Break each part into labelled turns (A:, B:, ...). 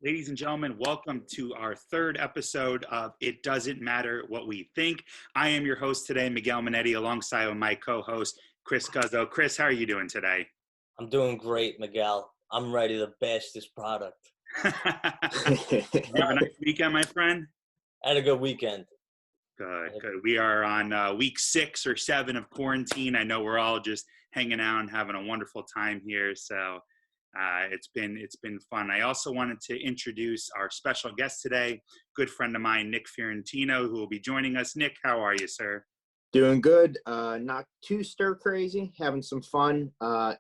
A: Ladies and gentlemen, welcome to our third episode of It Doesn't Matter What We Think. I am your host today, Miguel Minetti, alongside of my co-host, Chris Guzzo. Chris, how are you doing today?
B: I'm doing great, Miguel. I'm ready to bash this product.
A: You have a nice weekend, my friend?
B: I had a good weekend.
A: Good. We are on week 6 or 7 of quarantine. I know we're all just hanging out and having a wonderful time here. So it's been fun. I also wanted to introduce our special guest today, good friend of mine, Nick Fiorentino, who will be joining us. Nick, how are you, sir?
C: Doing good. Not too stir crazy. Having some fun.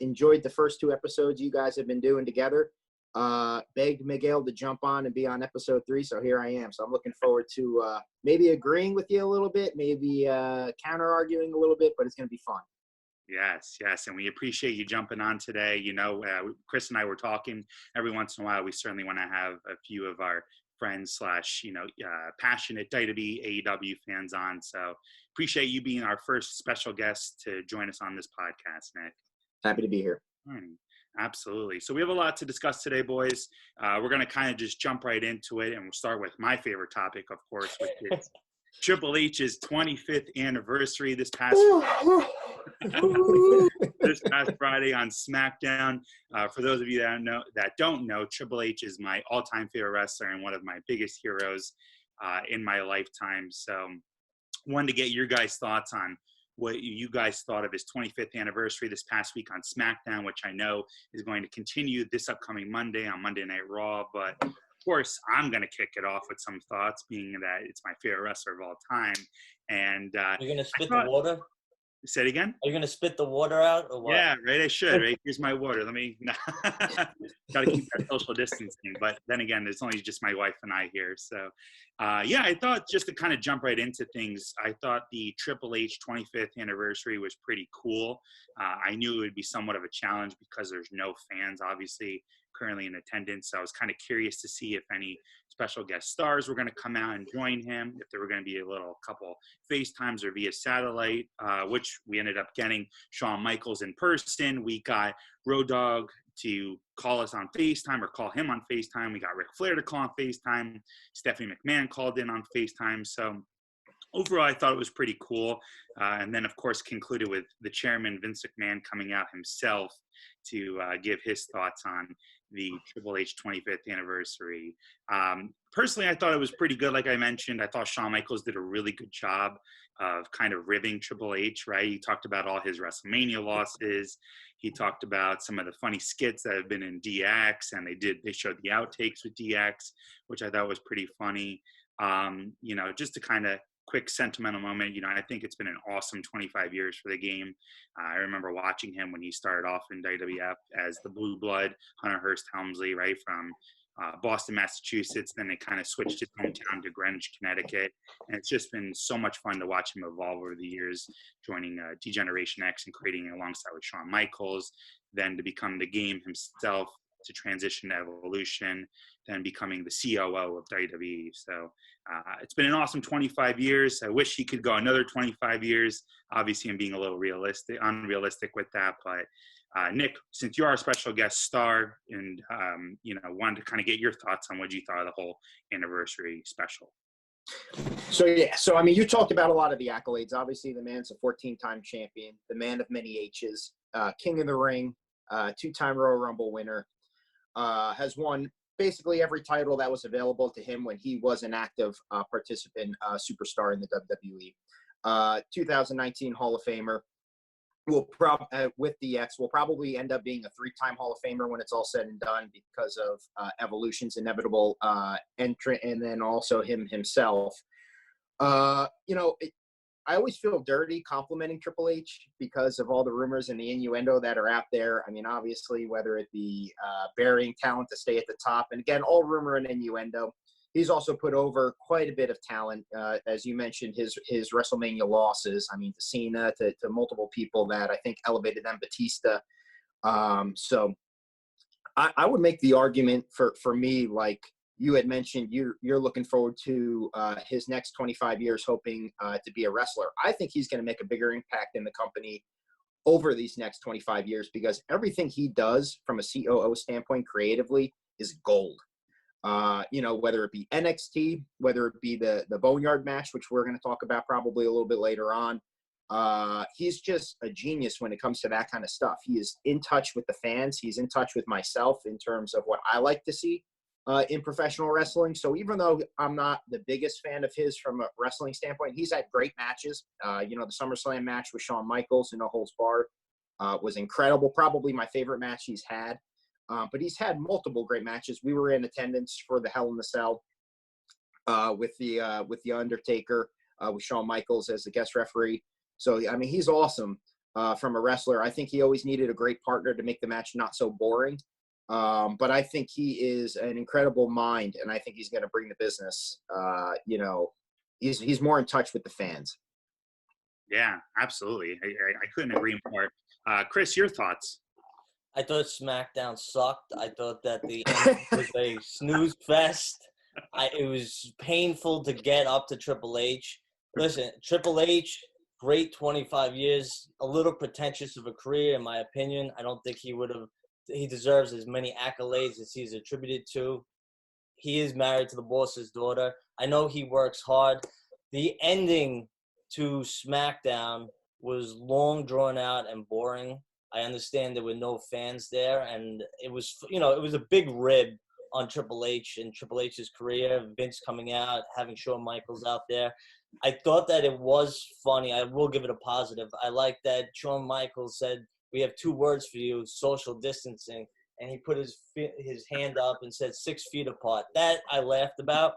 C: Enjoyed the first 2 episodes you guys have been doing together. Begged Miguel to jump on and be on episode 3, so here I am. So I'm looking forward to maybe agreeing with you a little bit, maybe counter arguing a little bit, but it's going to be fun.
A: Yes, and we appreciate you jumping on today. You know, Chris and I were talking every once in a while. We certainly want to have a few of our friends / passionate WWE AEW fans on. So appreciate you being our first special guest to join us on this podcast, Nick.
C: Happy to be here.
A: Absolutely. So we have a lot to discuss today, boys. We're going to kind of just jump right into it, and we'll start with my favorite topic, of course, which is Triple H's 25th anniversary this past Friday on Smackdown. For those of you that don't know, Triple H is my all-time favorite wrestler and one of my biggest heroes in my lifetime. So wanted to get your guys' thoughts on what you guys thought of his 25th anniversary this past week on Smackdown, which I know is going to continue this upcoming Monday on Monday Night Raw. But of course, I'm going to kick it off with some thoughts, being that it's my favorite wrestler of all time. And
B: you're going to spit the water?
A: Say it again?
B: Are you going to spit the water out or what?
A: Yeah, right. I should. Right. Here's my water. Got to keep that social distancing. But then again, it's only just my wife and I here. So, I thought, just to kind of jump right into things, I thought the Triple H 25th anniversary was pretty cool. I knew it would be somewhat of a challenge because there's no fans, obviously, currently in attendance. So I was kind of curious to see if any special guest stars were going to come out and join him, if there were going to be a couple FaceTimes or via satellite, which we ended up getting Shawn Michaels in person. We got Road Dogg to call us on FaceTime or call him on FaceTime. We got Ric Flair to call on FaceTime. Stephanie McMahon called in on FaceTime. So overall, I thought it was pretty cool. And then, of course, concluded with the chairman, Vince McMahon, coming out himself to give his thoughts on the Triple H 25th anniversary. Personally, I thought it was pretty good. Like I mentioned, I thought Shawn Michaels did a really good job of kind of ribbing Triple H, right? He talked about all his WrestleMania losses. He talked about some of the funny skits that have been in DX, and they showed the outtakes with DX, which I thought was pretty funny. Just to kind of quick sentimental moment, I think it's been an awesome 25 years for the game. I remember watching him when he started off in WWF as the Blue Blood, Hunter Hearst Helmsley, right, from Boston, Massachusetts. Then they kind of switched his hometown to Greenwich, Connecticut. And it's just been so much fun to watch him evolve over the years, joining D-Generation X and creating alongside with Shawn Michaels, then to become the game himself, to transition to Evolution, then becoming the COO of WWE. So it's been an awesome 25 years. I wish he could go another 25 years. Obviously, I'm being a little unrealistic with that. But Nick, since you're our special guest star, and wanted to kind of get your thoughts on what you thought of the whole anniversary special.
C: So you talked about a lot of the accolades. Obviously, the man's a 14-time champion, the man of many H's, king of the ring, 2-time Royal Rumble winner. Has won basically every title that was available to him when he was an active participant, superstar in the WWE. 2019 Hall of Famer. With DX, will probably end up being a 3-time Hall of Famer when it's all said and done because of Evolution's inevitable entrant, and then also himself. I always feel dirty complimenting Triple H because of all the rumors and the innuendo that are out there. I mean, obviously, whether it be burying talent to stay at the top, and again, all rumor and innuendo. He's also put over quite a bit of talent, as you mentioned, his WrestleMania losses. I mean, to Cena, to multiple people that I think elevated them, Batista. So I would make the argument for me, like you had mentioned, you're looking forward to his next 25 years, hoping to be a wrestler. I think he's going to make a bigger impact in the company over these next 25 years because everything he does from a COO standpoint creatively is gold. Whether it be NXT, whether it be the Boneyard match, which we're going to talk about probably a little bit later on. He's just a genius when it comes to that kind of stuff. He is in touch with the fans. He's in touch with myself in terms of what I like to see in professional wrestling. So even though I'm not the biggest fan of his from a wrestling standpoint, he's had great matches. The SummerSlam match with Shawn Michaels in No Holds Barred was incredible. Probably my favorite match he's had. But he's had multiple great matches. We were in attendance for the Hell in the Cell with the Undertaker, with Shawn Michaels as the guest referee. So, I mean, he's awesome from a wrestler. I think he always needed a great partner to make the match not so boring. But I think he is an incredible mind, and I think he's going to bring the business. He's more in touch with the fans.
A: Yeah, absolutely. I couldn't agree more. Chris, your thoughts?
B: I thought SmackDown sucked. I thought that the end was a snooze fest. It was painful to get up to Triple H. Listen, Triple H, great 25 years, a little pretentious of a career, in my opinion. I don't think he deserves as many accolades as he's attributed to. He is married to the boss's daughter. I know he works hard. The ending to SmackDown was long, drawn out, and boring. I understand there were no fans there, and it was a big rib on Triple H and Triple H's career. Vince coming out, having Shawn Michaels out there. I thought that it was funny. I will give it a positive. I like that Shawn Michaels said, "We have 2 words for you: social distancing," and he put his hand up and said 6 feet apart. That I laughed about.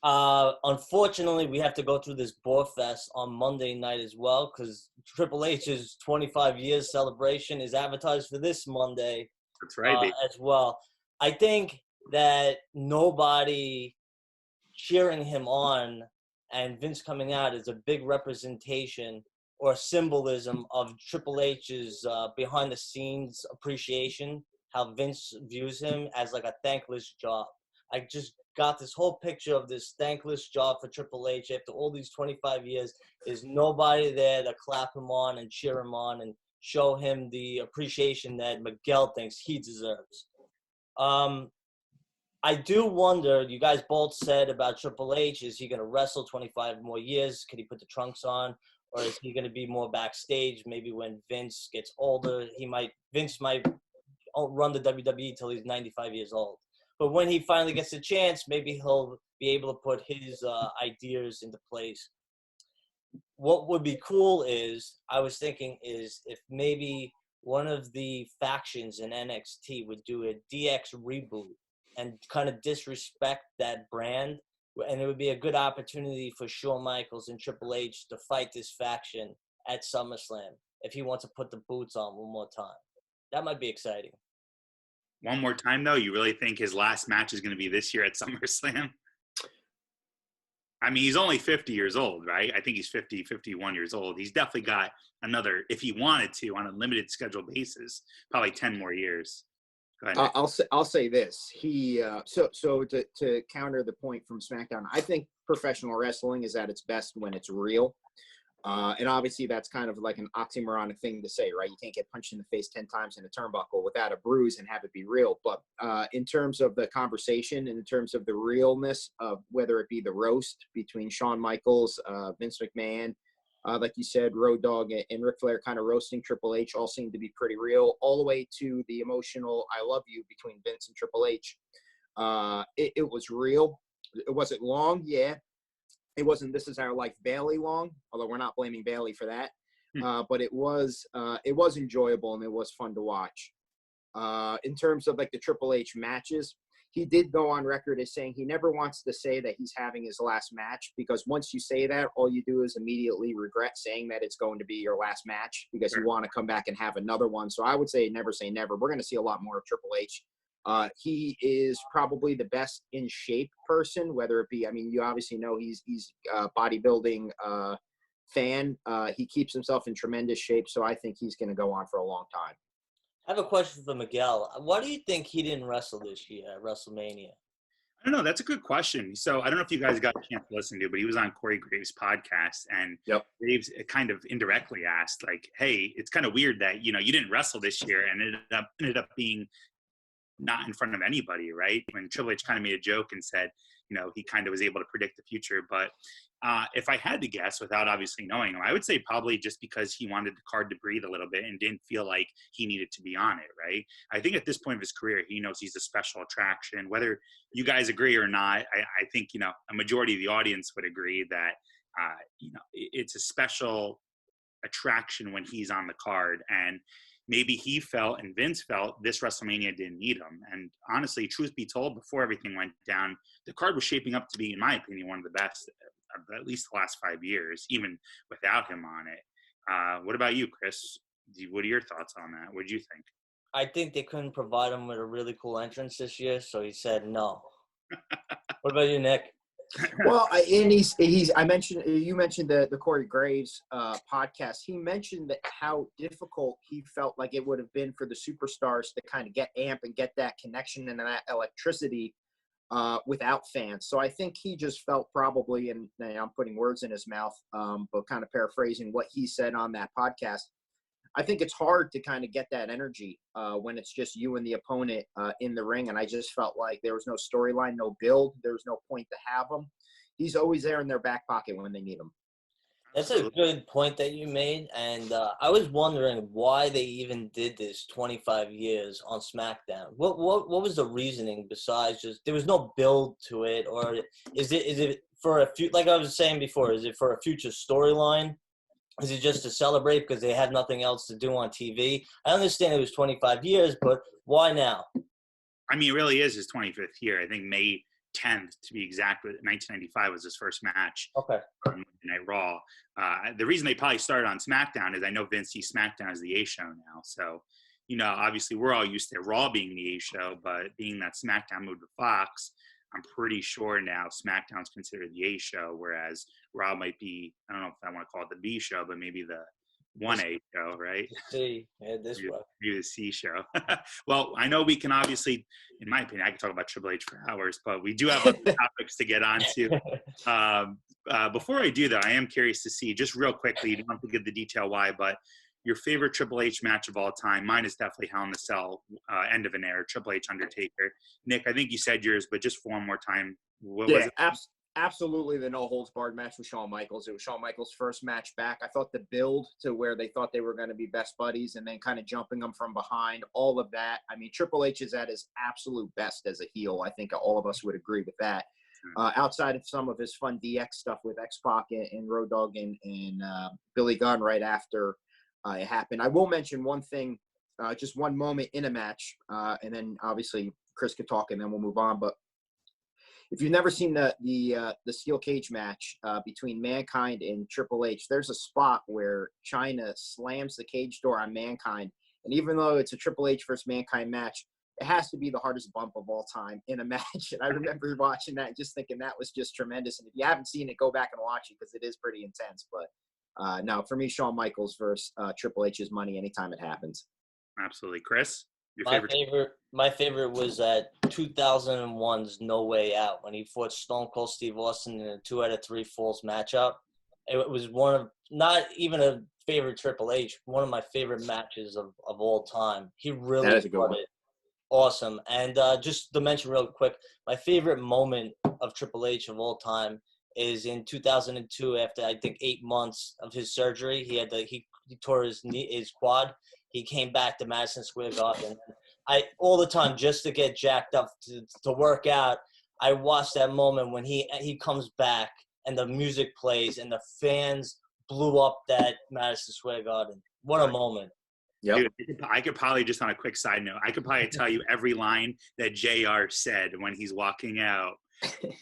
B: Unfortunately, we have to go through this bore fest on Monday night as well, because Triple H's 25 years celebration is advertised for this Monday.
A: That's right,
B: as well. I think that nobody cheering him on and Vince coming out is a big representation or symbolism of Triple H's behind the scenes appreciation, how Vince views him as like a thankless job. I just got this whole picture of this thankless job for Triple H after all these 25 years. There's nobody there to clap him on and cheer him on and show him the appreciation that Miguel thinks he deserves. I do wonder, you guys both said about Triple H, is he going to wrestle 25 more years? Could he put the trunks on? Or is he going to be more backstage? Maybe when Vince gets older, Vince might run the WWE till he's 95 years old. But when he finally gets a chance, maybe he'll be able to put his ideas into place. What would be cool I was thinking if maybe one of the factions in NXT would do a DX reboot and kind of disrespect that brand. And it would be a good opportunity for Shawn Michaels and Triple H to fight this faction at SummerSlam if he wants to put the boots on one more time. That might be exciting.
A: One more time, though, you really think his last match is going to be this year at SummerSlam? I mean, he's only 50 years old, right? I think he's 50, 51 years old. He's definitely got another, if he wanted to, on a limited schedule basis, probably 10 more years. Go ahead.
C: I'll say this. So to counter the point from SmackDown, I think professional wrestling is at its best when it's real. And obviously that's kind of like an oxymoronic thing to say, right? You can't get punched in the face 10 times in a turnbuckle without a bruise and have it be real. But in terms of the conversation and in terms of the realness of whether it be the roast between Shawn Michaels, Vince McMahon, like you said, Road Dogg and Ric Flair kind of roasting Triple H all seem to be pretty real, all the way to the emotional I love you between Vince and Triple H. It was real. It wasn't long, yeah. It wasn't This Is Our Life Bailey long, although we're not blaming Bailey for that. But it was enjoyable and it was fun to watch. In terms of like the Triple H matches, he did go on record as saying he never wants to say that he's having his last match, because once you say that, all you do is immediately regret saying that it's going to be your last match because you want to come back and have another one. So I would say never say never. We're going to see a lot more of Triple H. He is probably the best in shape person, whether it be, I mean, you obviously know he's a bodybuilding fan. He keeps himself in tremendous shape, so I think he's going to go on for a long time.
B: I have a question for Miguel. Why do you think he didn't wrestle this year at WrestleMania?
A: I don't know. That's a good question. So I don't know if you guys got a chance to listen to, but he was on Corey Graves' podcast, and Graves kind of indirectly asked, like, "Hey, it's kind of weird that you didn't wrestle this year, and it ended up being not in front of anybody, right? When Triple H kind of made a joke and said, he kind of was able to predict the future. But if I had to guess, without obviously knowing him, I would say probably just because he wanted the card to breathe a little bit and didn't feel like he needed to be on it, right? I think at this point of his career, he knows he's a special attraction. Whether you guys agree or not, I think, a majority of the audience would agree that, it's a special attraction when he's on the card. And maybe he felt and Vince felt this WrestleMania didn't need him. And honestly, truth be told, before everything went down, the card was shaping up to be, in my opinion, one of the best of at least the last 5 years, even without him on it. What about you, Chris? What are your thoughts on that? What do you think?
B: I think they couldn't provide him with a really cool entrance this year, so he said no. What about you, Nick?
C: Well, and you mentioned the Corey Graves podcast. He mentioned that how difficult he felt like it would have been for the superstars to kind of get amp and get that connection and that electricity without fans. So I think he just felt probably, and I'm putting words in his mouth, but kind of paraphrasing what he said on that podcast. I think it's hard to kind of get that energy when it's just you and the opponent in the ring. And I just felt like there was no storyline, no build. There was no point to have him. He's always there in their back pocket when they need him.
B: That's a good point that you made. And I was wondering why they even did this 25 years on SmackDown. What was the reasoning besides just there was no build to it? Or is it for a few, like I was saying before, is it for a future storyline? Is it just to celebrate because they had nothing else to do on TV? I understand it was 25 years, but why now?
A: I mean, it really is his 25th year. I think May 10th, to be exact, 1995 was his first match on Monday Night Raw. The reason they probably started on SmackDown is I know Vince sees SmackDown as the A show now. So, obviously we're all used to Raw being the A show, but being that SmackDown moved to Fox, I'm pretty sure now SmackDown's considered the A show, whereas Raw might be, I don't know if I want to call it the B show, but maybe the 1A show, right?
B: C, yeah, this way.
A: Maybe the C show. Well, I know we can obviously, in my opinion, I could talk about Triple H for hours, but we do have other topics to get onto. Before I do, though, I am curious to see, just real quickly, you don't have to give the detail why, but your favorite Triple H match of all time. Mine is definitely Hell in a Cell, end of an era, Triple H Undertaker. Nick, I think you said yours, but just for one more time, what was it?
C: Absolutely the no-holds-barred match with Shawn Michaels. It was Shawn Michaels' first match back. I thought the build to where they thought they were going to be best buddies and then kind of jumping them from behind, all of that. I mean, Triple H is at his absolute best as a heel. I think all of us would agree with that. Outside of some of his fun DX stuff with X-Pac and Road Dogg and Billy Gunn right after it happened. I will mention one thing, just one moment in a match, and then obviously Chris could talk and then we'll move on. But if you've never seen the steel cage match between Mankind and Triple H, there's a spot where China slams the cage door on Mankind, and even though it's a Triple H versus Mankind match, it has to be the hardest bump of all time in a match. And I remember watching that and just thinking that was just tremendous. And if you haven't seen it, go back and watch it because it is pretty intense. But no, for me, Shawn Michaels versus Triple H's money anytime it happens.
A: Absolutely. Chris, your
B: My favorite was at 2001's No Way Out when he fought Stone Cold Steve Austin in a 2 out of 3 falls matchup. It was one of, not even a favorite Triple H, one of my favorite matches of all time. He really fought it awesome. And just to mention real quick, my favorite moment of Triple H of all time is in 2002 after I think 8 months of his surgery. He tore his quad. He came back to Madison Square Garden. All the time just to get jacked up to work out. I watched that moment when he comes back and the music plays and the fans blew up that Madison Square Garden. What a moment.
C: Yep.
A: Dude, I could probably, just on a quick side note, I could probably tell you every line that JR said when he's walking out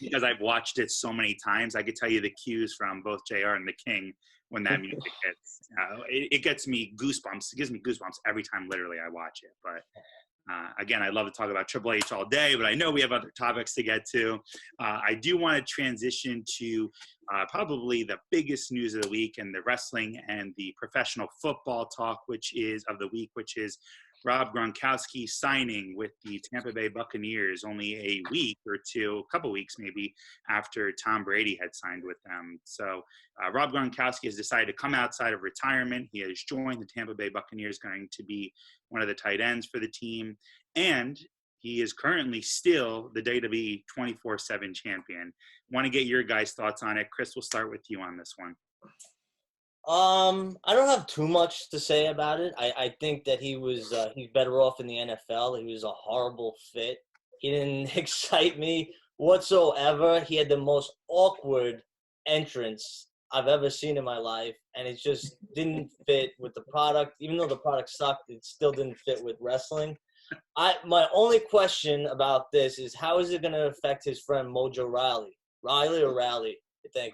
A: because I've watched it so many times. I could tell you the cues from both JR and the King when that music hits. It gets me goosebumps. It gives me goosebumps every time literally I watch it. But again, I'd love to talk about Triple H all day, but I know we have other topics to get to. I do want to transition to probably the biggest news of the week and the wrestling and the professional football talk, which is Rob Gronkowski signing with the Tampa Bay Buccaneers only a week or two, a couple weeks maybe, after Tom Brady had signed with them. So Rob Gronkowski has decided to come outside of retirement. He has joined the Tampa Bay Buccaneers, going to be one of the tight ends for the team. And he is currently still the WWE 24/7 champion. Want to get your guys' thoughts on it. Chris, we'll start with you on this one.
B: I don't have too much to say about it. I think that he's better off in the NFL. He was a horrible fit. He didn't excite me whatsoever. He had the most awkward entrance I've ever seen in my life, and it just didn't fit with the product. Even though the product sucked, it still didn't fit with wrestling. My only question about this is, how is it going to affect his friend Mojo Rawley? Riley or Rally, I think.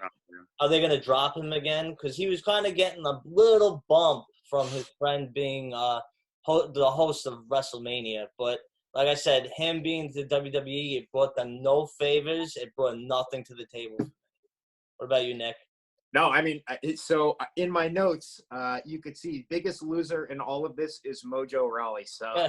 B: Are they going to drop him again? Because he was kind of getting a little bump from his friend being the host of WrestleMania. But like I said, him being to WWE, it brought them no favors. It brought nothing to the table. What about you, Nick?
C: No, I mean, so in my notes, you could see biggest loser in all of this is Mojo Rawley. So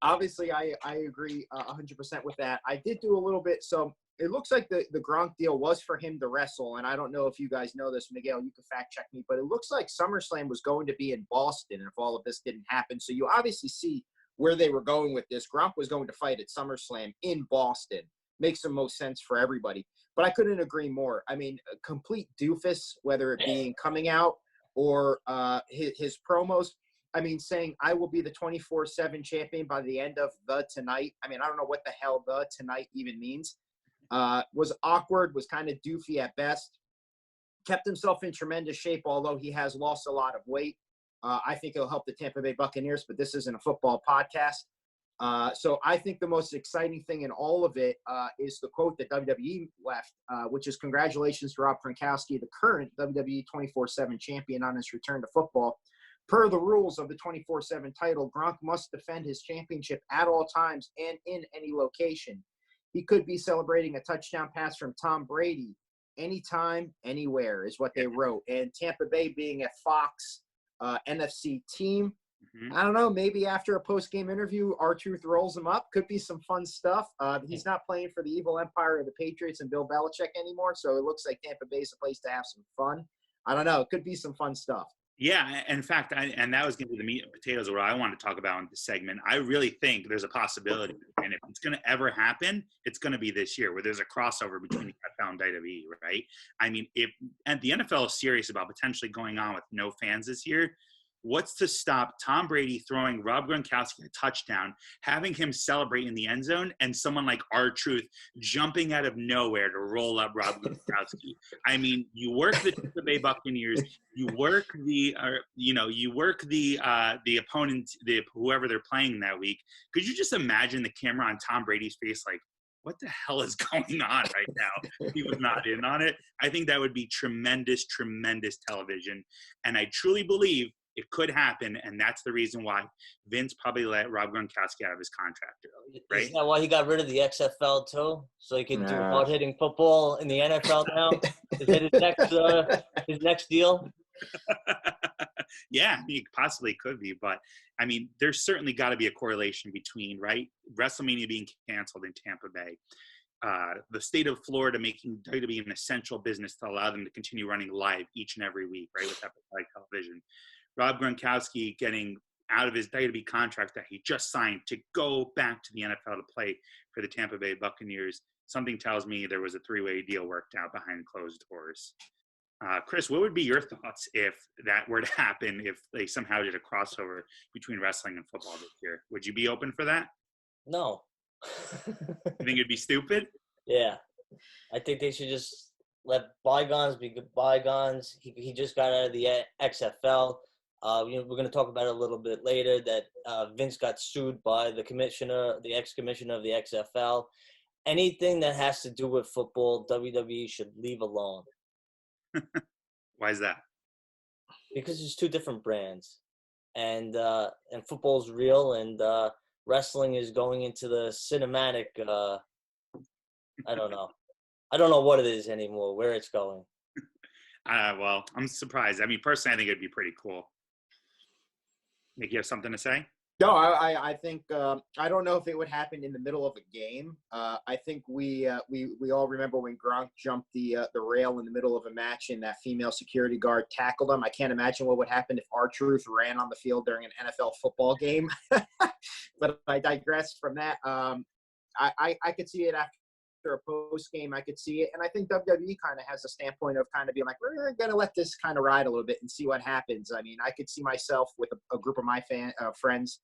C: obviously I agree 100% with that. I did do a little bit. So it looks like the Gronk deal was for him to wrestle. And I don't know if you guys know this, Miguel, you can fact check me, but it looks like SummerSlam was going to be in Boston if all of this didn't happen. So you obviously see where they were going with this. Gronk was going to fight at SummerSlam in Boston. Makes the most sense for everybody. But I couldn't agree more. I mean, a complete doofus, whether it be coming out or his promos. I mean, saying, I will be the 24/7 champion by the end of the tonight. I mean, I don't know what the hell the tonight even means. Was awkward, was kind of doofy at best. Kept himself in tremendous shape, although he has lost a lot of weight. I think it'll help the Tampa Bay Buccaneers, but this isn't a football podcast. So I think the most exciting thing in all of it is the quote that WWE left, which is congratulations to Rob Gronkowski, the current WWE 24/7 champion, on his return to football. Per the rules of the 24/7 title, Gronk must defend his championship at all times and in any location. He could be celebrating a touchdown pass from Tom Brady anytime, anywhere is what they wrote. And Tampa Bay being a Fox NFC team, I don't know, maybe after a post-game interview, R-Truth rolls him up. Could be some fun stuff. He's not playing for the evil empire of the Patriots and Bill Belichick anymore, so it looks like Tampa Bay is a place to have some fun. I don't know. It could be some fun stuff.
A: Yeah, in fact, and that was going to be the meat and potatoes of what I want to talk about in this segment. I really think there's a possibility, and if it's going to ever happen, it's going to be this year, where there's a crossover between the NFL and WWE, right? I mean, and the NFL is serious about potentially going on with no fans this year, what's to stop Tom Brady throwing Rob Gronkowski a touchdown, having him celebrate in the end zone, and someone like R-Truth jumping out of nowhere to roll up Rob Gronkowski? I mean, you work the Tampa Bay Buccaneers, you work the opponent, whoever they're playing that week. Could you just imagine the camera on Tom Brady's face, like, what the hell is going on right now? He was not in on it. I think that would be tremendous, tremendous television, and I truly believe it could happen, and that's the reason why Vince probably let Rob Gronkowski out of his contract early, right?
B: Isn't that why he got rid of the XFL too? So he could do hard-hitting football in the NFL now? Is that his next deal?
A: Yeah, he possibly could be, but I mean, there's certainly got to be a correlation between, right, WrestleMania being canceled in Tampa Bay, the state of Florida making WWE an essential business to allow them to continue running live each and every week, right, with episodic television. Rob Gronkowski getting out of his WWE contract that he just signed to go back to the NFL to play for the Tampa Bay Buccaneers. Something tells me there was a three-way deal worked out behind closed doors. Chris, what would be your thoughts if that were to happen, if they somehow did a crossover between wrestling and football this year? Would you be open for that?
B: No.
A: You think it'd be stupid?
B: Yeah. I think they should just let bygones be bygones. He just got out of the XFL. We're going to talk about it a little bit later, that Vince got sued by the commissioner, the ex-commissioner of the XFL. Anything that has to do with football, WWE should leave alone.
A: Why is that?
B: Because it's two different brands, and football's real, and wrestling is going into the cinematic. I don't know what it is anymore, where it's going.
A: Well, I'm surprised. I mean, personally, I think it'd be pretty cool. Nick, you have something to say?
C: No, I think I don't know if it would happen in the middle of a game. I think we all remember when Gronk jumped the rail in the middle of a match and that female security guard tackled him. I can't imagine what would happen if R-Truth ran on the field during an NFL football game. but I digress from that. I could see it after a post game. I could see it, and I think WWE kind of has a standpoint of kind of being like, we're gonna let this kind of ride a little bit and see what happens. I mean, I could see myself with a group of my friends,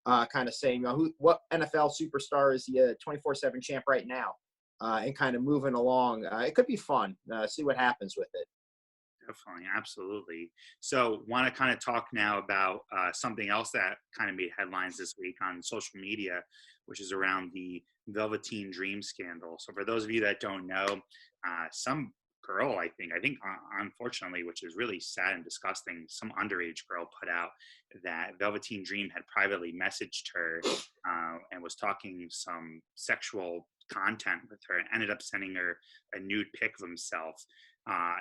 C: kind of saying, what NFL superstar is the 24/7 champ right now, and kind of moving along. It could be fun. See what happens with it.
A: Definitely, absolutely. So, want to kind of talk now about something else that kind of made headlines this week on social media, which is around the Velveteen Dream scandal. So, for those of you that don't know, some girl, I think, unfortunately, which is really sad and disgusting, some underage girl put out that Velveteen Dream had privately messaged her and was talking some sexual content with her, and ended up sending her a nude pic of himself.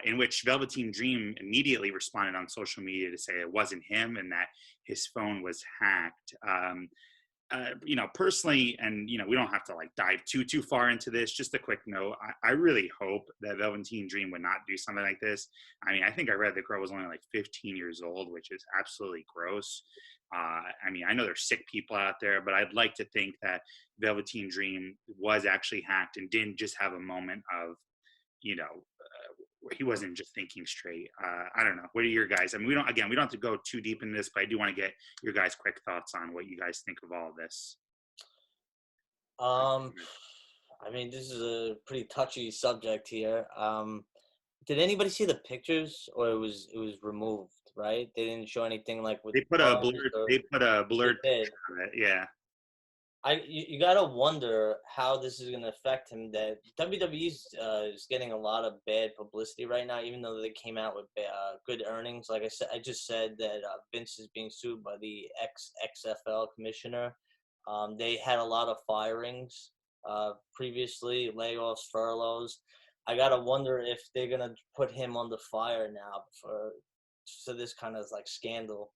A: In which Velveteen Dream immediately responded on social media to say it wasn't him and that his phone was hacked. Personally, and we don't have to like dive too far into this. Just a quick note: I really hope that Velveteen Dream would not do something like this. I mean, I think I read the girl was only like 15 years old, which is absolutely gross. I know there's sick people out there, but I'd like to think that Velveteen Dream was actually hacked and didn't just have a moment of, he wasn't just thinking straight. I don't know. What are your guys? I mean, we don't have to go too deep into this, but I do want to get your guys' quick thoughts on what you guys think of all of this.
B: This is a pretty touchy subject here. Did anybody see the pictures, or it was removed? Right? They didn't show anything like with.
A: They put a blurred picture of it. Yeah.
B: You gotta wonder how this is gonna affect him. That WWE is getting a lot of bad publicity right now, even though they came out with good earnings. Like I just said that Vince is being sued by the XFL commissioner. They had a lot of firings previously, layoffs, furloughs. I gotta wonder if they're gonna put him under fire now for this kind of like scandal.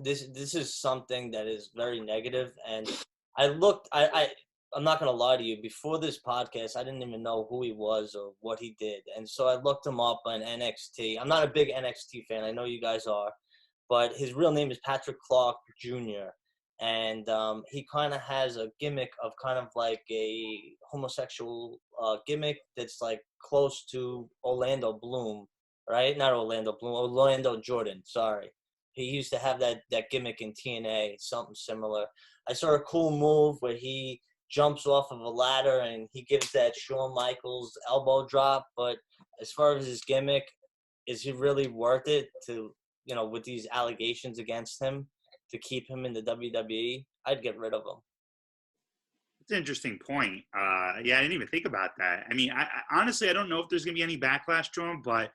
B: This is something that is very negative, and I'm not going to lie to you. Before this podcast, I didn't even know who he was or what he did. And so I looked him up on NXT. I'm not a big NXT fan. I know you guys are. But his real name is Patrick Clark Jr. And he kind of has a gimmick of kind of like a homosexual gimmick that's like close to Orlando Bloom, right? Not Orlando Bloom, Orlando Jordan, sorry. He used to have that gimmick in TNA, something similar. I saw a cool move where he jumps off of a ladder and he gives that Shawn Michaels elbow drop. But as far as his gimmick, is he really worth it to, with these allegations against him, to keep him in the WWE? I'd get rid of him.
A: It's an interesting point. I didn't even think about that. I mean, I honestly, I don't know if there's going to be any backlash to him, but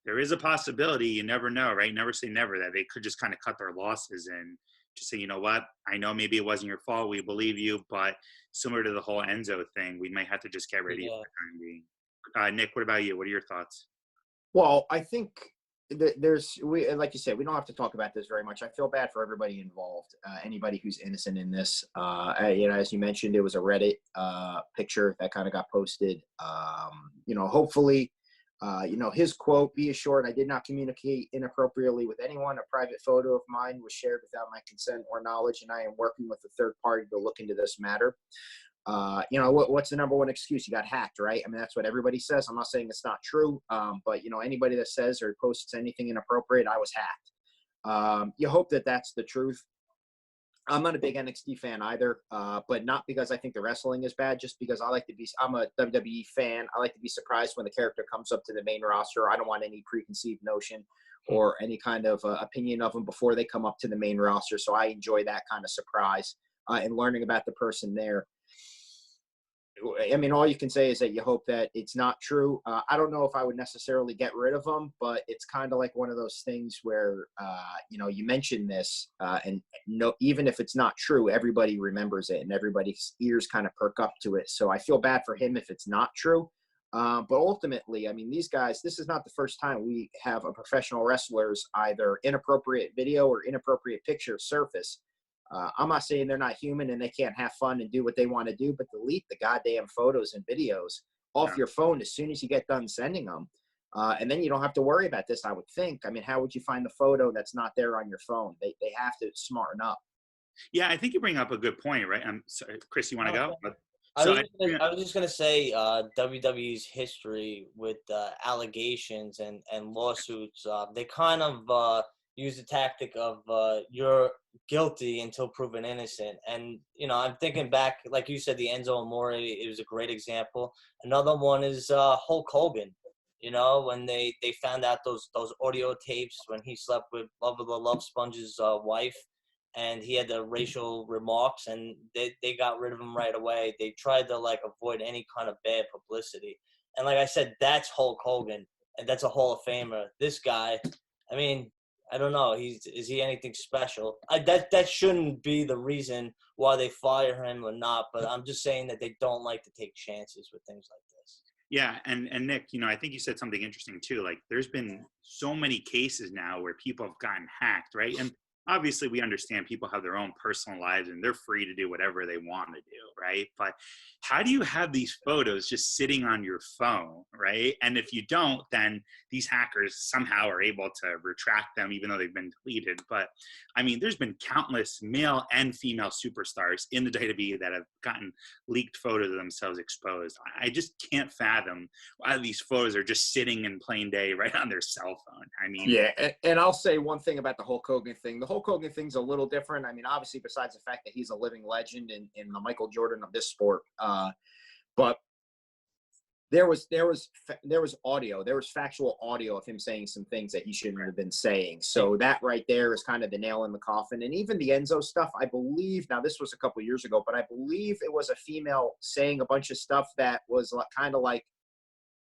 A: there is a possibility. You never know, right? Never say never, that they could just kind of cut their losses and just say, you know what? I know maybe it wasn't your fault. We believe you, but similar to the whole Enzo thing, we might have to just get rid of you for the time being. Nick, what about you? What are your thoughts?
C: Well, I think like you said, we don't have to talk about this very much. I feel bad for everybody involved, anybody who's innocent in this. As you mentioned, it was a Reddit picture that kind of got posted. Hopefully, his quote, "Be assured I did not communicate inappropriately with anyone. A private photo of mine was shared without my consent or knowledge, and I am working with a third party to look into this matter." What's the number one excuse? You got hacked, right? I mean, that's what everybody says. I'm not saying it's not true, but anybody that says or posts anything inappropriate, I was hacked. You hope that that's the truth. I'm not a big NXT fan either, but not because I think the wrestling is bad, just because I'm a WWE fan. I like to be surprised when the character comes up to the main roster. I don't want any preconceived notion or any kind of opinion of them before they come up to the main roster. So I enjoy that kind of surprise and learning about the person there. I mean, all you can say is that you hope that it's not true. I don't know if I would necessarily get rid of them, but it's kind of like one of those things where, you mentioned this, and even if it's not true, everybody remembers it and everybody's ears kind of perk up to it. So I feel bad for him if it's not true. But ultimately, I mean, these guys, this is not the first time we have a professional wrestler's either inappropriate video or inappropriate picture surface. I'm not saying they're not human and they can't have fun and do what they want to do, but delete the goddamn photos and videos off your phone as soon as you get done sending them. And then you don't have to worry about this, I would think. I mean, how would you find the photo that's not there on your phone? They have to smarten up.
A: Yeah, I think you bring up a good point, right? I'm sorry, Chris, you want to go?
B: I was just gonna say WWE's history with allegations and lawsuits. They kind of use the tactic of you're guilty until proven innocent. And I'm thinking back, like you said, the Enzo Amore. It was a great example. Another one is Hulk Hogan. When they found out those audio tapes when he slept with Love of the Love Sponge's wife, and he had the racial remarks, and they got rid of him right away. They tried to avoid any kind of bad publicity. And like I said, that's Hulk Hogan, and that's a Hall of Famer. This guy, I mean, I don't know. Is he anything special? That shouldn't be the reason why they fire him or not. But I'm just saying that they don't like to take chances with things like this.
A: Yeah, and Nick, I think you said something interesting too. Like, there's been so many cases now where people have gotten hacked, right? And obviously we understand people have their own personal lives and they're free to do whatever they want to do, right? But how do you have these photos just sitting on your phone, right? And if you don't, then these hackers somehow are able to retract them even though they've been deleted. But I mean, there's been countless male and female superstars in the WWE that have gotten leaked photos of themselves exposed. I just can't fathom why these photos are just sitting in plain day right on their cell phone. I mean,
C: yeah, and I'll say one thing about the Hulk Hogan thing. The Hulk Hogan thing's a little different. I mean, obviously, besides the fact that he's a living legend in the Michael Jordan of this sport, but there was audio, there was factual audio of him saying some things that he shouldn't have been saying. So that right there is kind of the nail in the coffin. And even the Enzo stuff, I believe, now this was a couple of years ago, but I believe it was a female saying a bunch of stuff that was kind of like,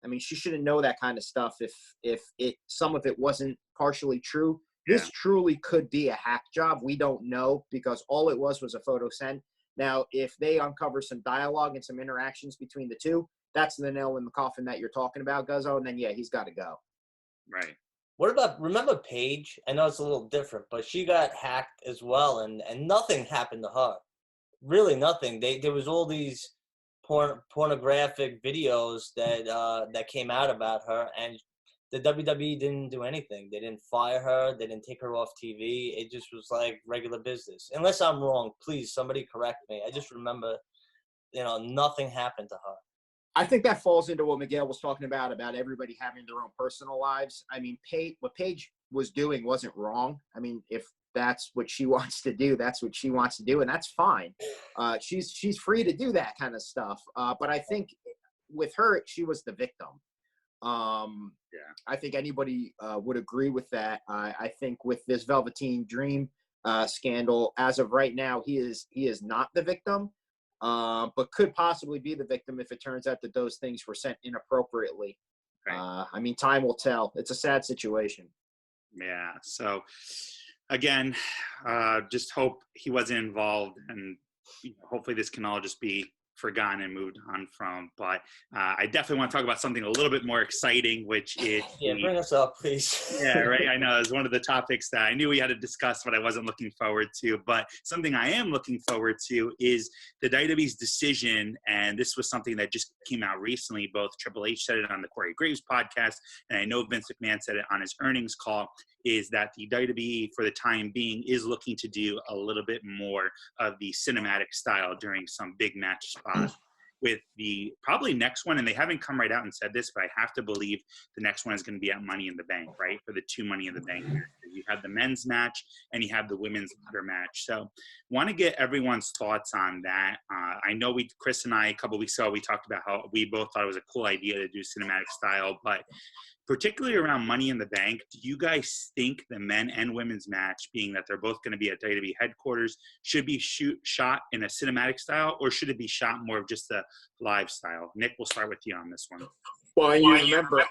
C: I mean, she shouldn't know that kind of stuff if some of it wasn't partially true. This truly could be a hack job. We don't know, because all it was a photo sent. Now, if they uncover some dialogue and some interactions between the two, that's the nail in the coffin that you're talking about, Guzzo. And then, yeah, he's got to go.
A: Right.
B: What about, remember Paige? I know it's a little different, but she got hacked as well, and nothing happened to her. Really nothing. There was all these pornographic videos that came out about her, and the WWE didn't do anything. They didn't fire her. They didn't take her off TV. It just was like regular business. Unless I'm wrong, please, somebody correct me. I just remember, nothing happened to her.
C: I think that falls into what Miguel was talking about everybody having their own personal lives. I mean, what Paige was doing wasn't wrong. I mean, if that's what she wants to do, that's what she wants to do, and that's fine. She's free to do that kind of stuff. But I think with her, she was the victim. I think anybody would agree with that. I think with this Velveteen Dream scandal, as of right now, he is not the victim, but could possibly be the victim if it turns out that those things were sent inappropriately. Right. I mean, time will tell. It's a sad situation.
A: Yeah. So, again, just hope he wasn't involved, and hopefully this can all just be forgotten and moved on from. But I definitely want to talk about something a little bit more exciting, which is
B: bring us up, please.
A: Yeah, right. I know it's one of the topics that I knew we had to discuss, but I wasn't looking forward to. But something I am looking forward to is the WWE's decision, and this was something that just came out recently. Both Triple H said it on the Corey Graves podcast, and I know Vince McMahon said it on his earnings call, is that the WWE, for the time being, is looking to do a little bit more of the cinematic style during some big match spots. With the probably next one, and they haven't come right out and said this, but I have to believe the next one is going to be at Money in the Bank, right? For the 2 Money in the Bank. You have the men's match and you have the women's ladder match. So want to get everyone's thoughts on that. I know Chris and I, a couple of weeks ago, we talked about how we both thought it was a cool idea to do cinematic style, but particularly around Money in the Bank, do you guys think the men and women's match, being that they're both going to be at WWE headquarters, should be shot in a cinematic style, or should it be shot more of just a live style? Nick, we'll start with you on this one.
C: Well, you remember,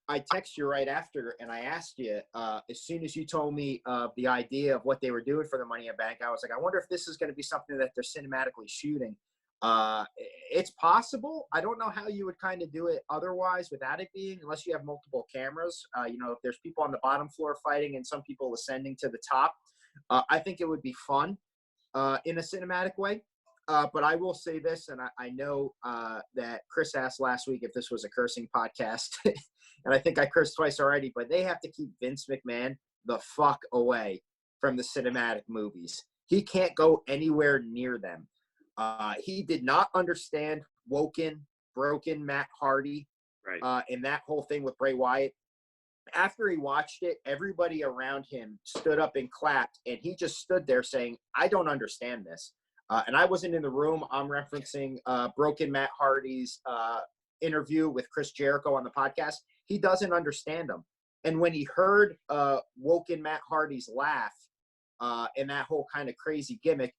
C: I texted you right after, and I asked you, as soon as you told me the idea of what they were doing for the Money in the Bank, I was like, I wonder if this is going to be something that they're cinematically shooting. It's possible. I don't know how you would kind of do it otherwise without it being, unless you have multiple cameras. If there's people on the bottom floor fighting and some people ascending to the top, I think it would be fun in a cinematic way. But I will say this, and I know that Chris asked last week if this was a cursing podcast, and I think I cursed twice already, but they have to keep Vince McMahon the fuck away from the cinematic movies. He can't go anywhere near them. He did not understand broken Matt Hardy,
A: Right.
C: and that whole thing with Bray Wyatt. After he watched it, everybody around him stood up and clapped, and he just stood there saying, I don't understand this. And I wasn't in the room. I'm referencing Broken Matt Hardy's interview with Chris Jericho on the podcast. He doesn't understand them. And when he heard Woken Matt Hardy's laugh and that whole kind of crazy gimmick,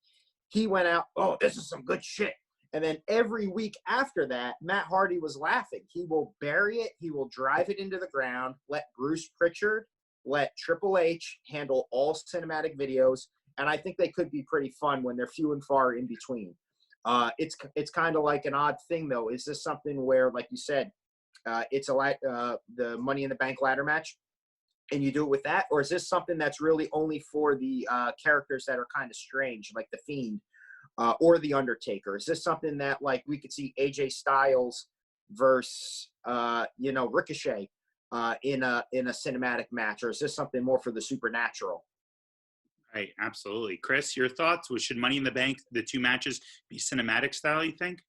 C: he went out, oh, this is some good shit. And then every week after that, Matt Hardy was laughing. He will bury it. He will drive it into the ground, let Bruce Pritchard, let Triple H handle all cinematic videos. And I think they could be pretty fun when they're few and far in between. It's kind of like an odd thing, though. Is this something where, like you said, it's the Money in the Bank ladder match, and you do it with that? Or is this something that's really only for the characters that are kind of strange, like The Fiend? Or The Undertaker? Is this something that, like, we could see AJ Styles versus, Ricochet in a cinematic match? Or is this something more for the supernatural?
A: Right, absolutely. Chris, your thoughts? Should Money in the Bank, the two matches, be cinematic style, you think?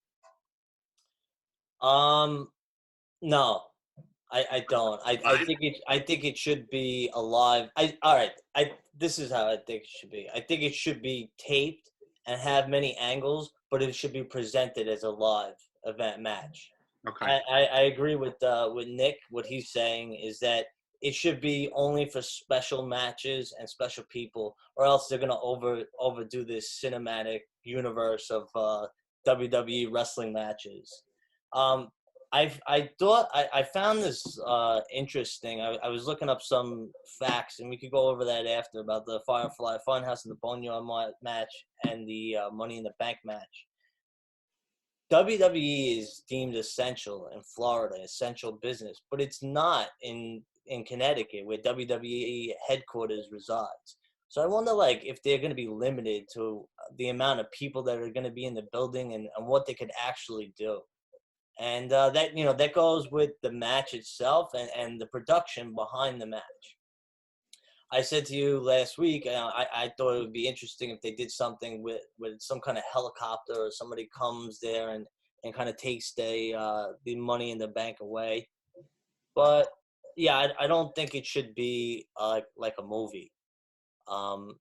B: No, I don't. I think it should be a live. This is how I think it should be. I think it should be taped and have many angles, but it should be presented as a live event match.
A: Okay.
B: I agree with Nick. What he's saying is that it should be only for special matches and special people, or else they're gonna overdo this cinematic universe of WWE wrestling matches. I found this interesting. I was looking up some facts, and we could go over that after, about the Firefly Funhouse and the Boneyard match and the Money in the Bank match. WWE is deemed essential in Florida, essential business, but it's not in Connecticut, where WWE headquarters resides. So I wonder, like, if they're going to be limited to the amount of people that are going to be in the building and what they could actually do. And that goes with the match itself and the production behind the match. I said to you last week, I thought it would be interesting if they did something with some kind of helicopter, or somebody comes there and kind of takes the Money in the Bank away. But yeah, I don't think it should be like a movie. Why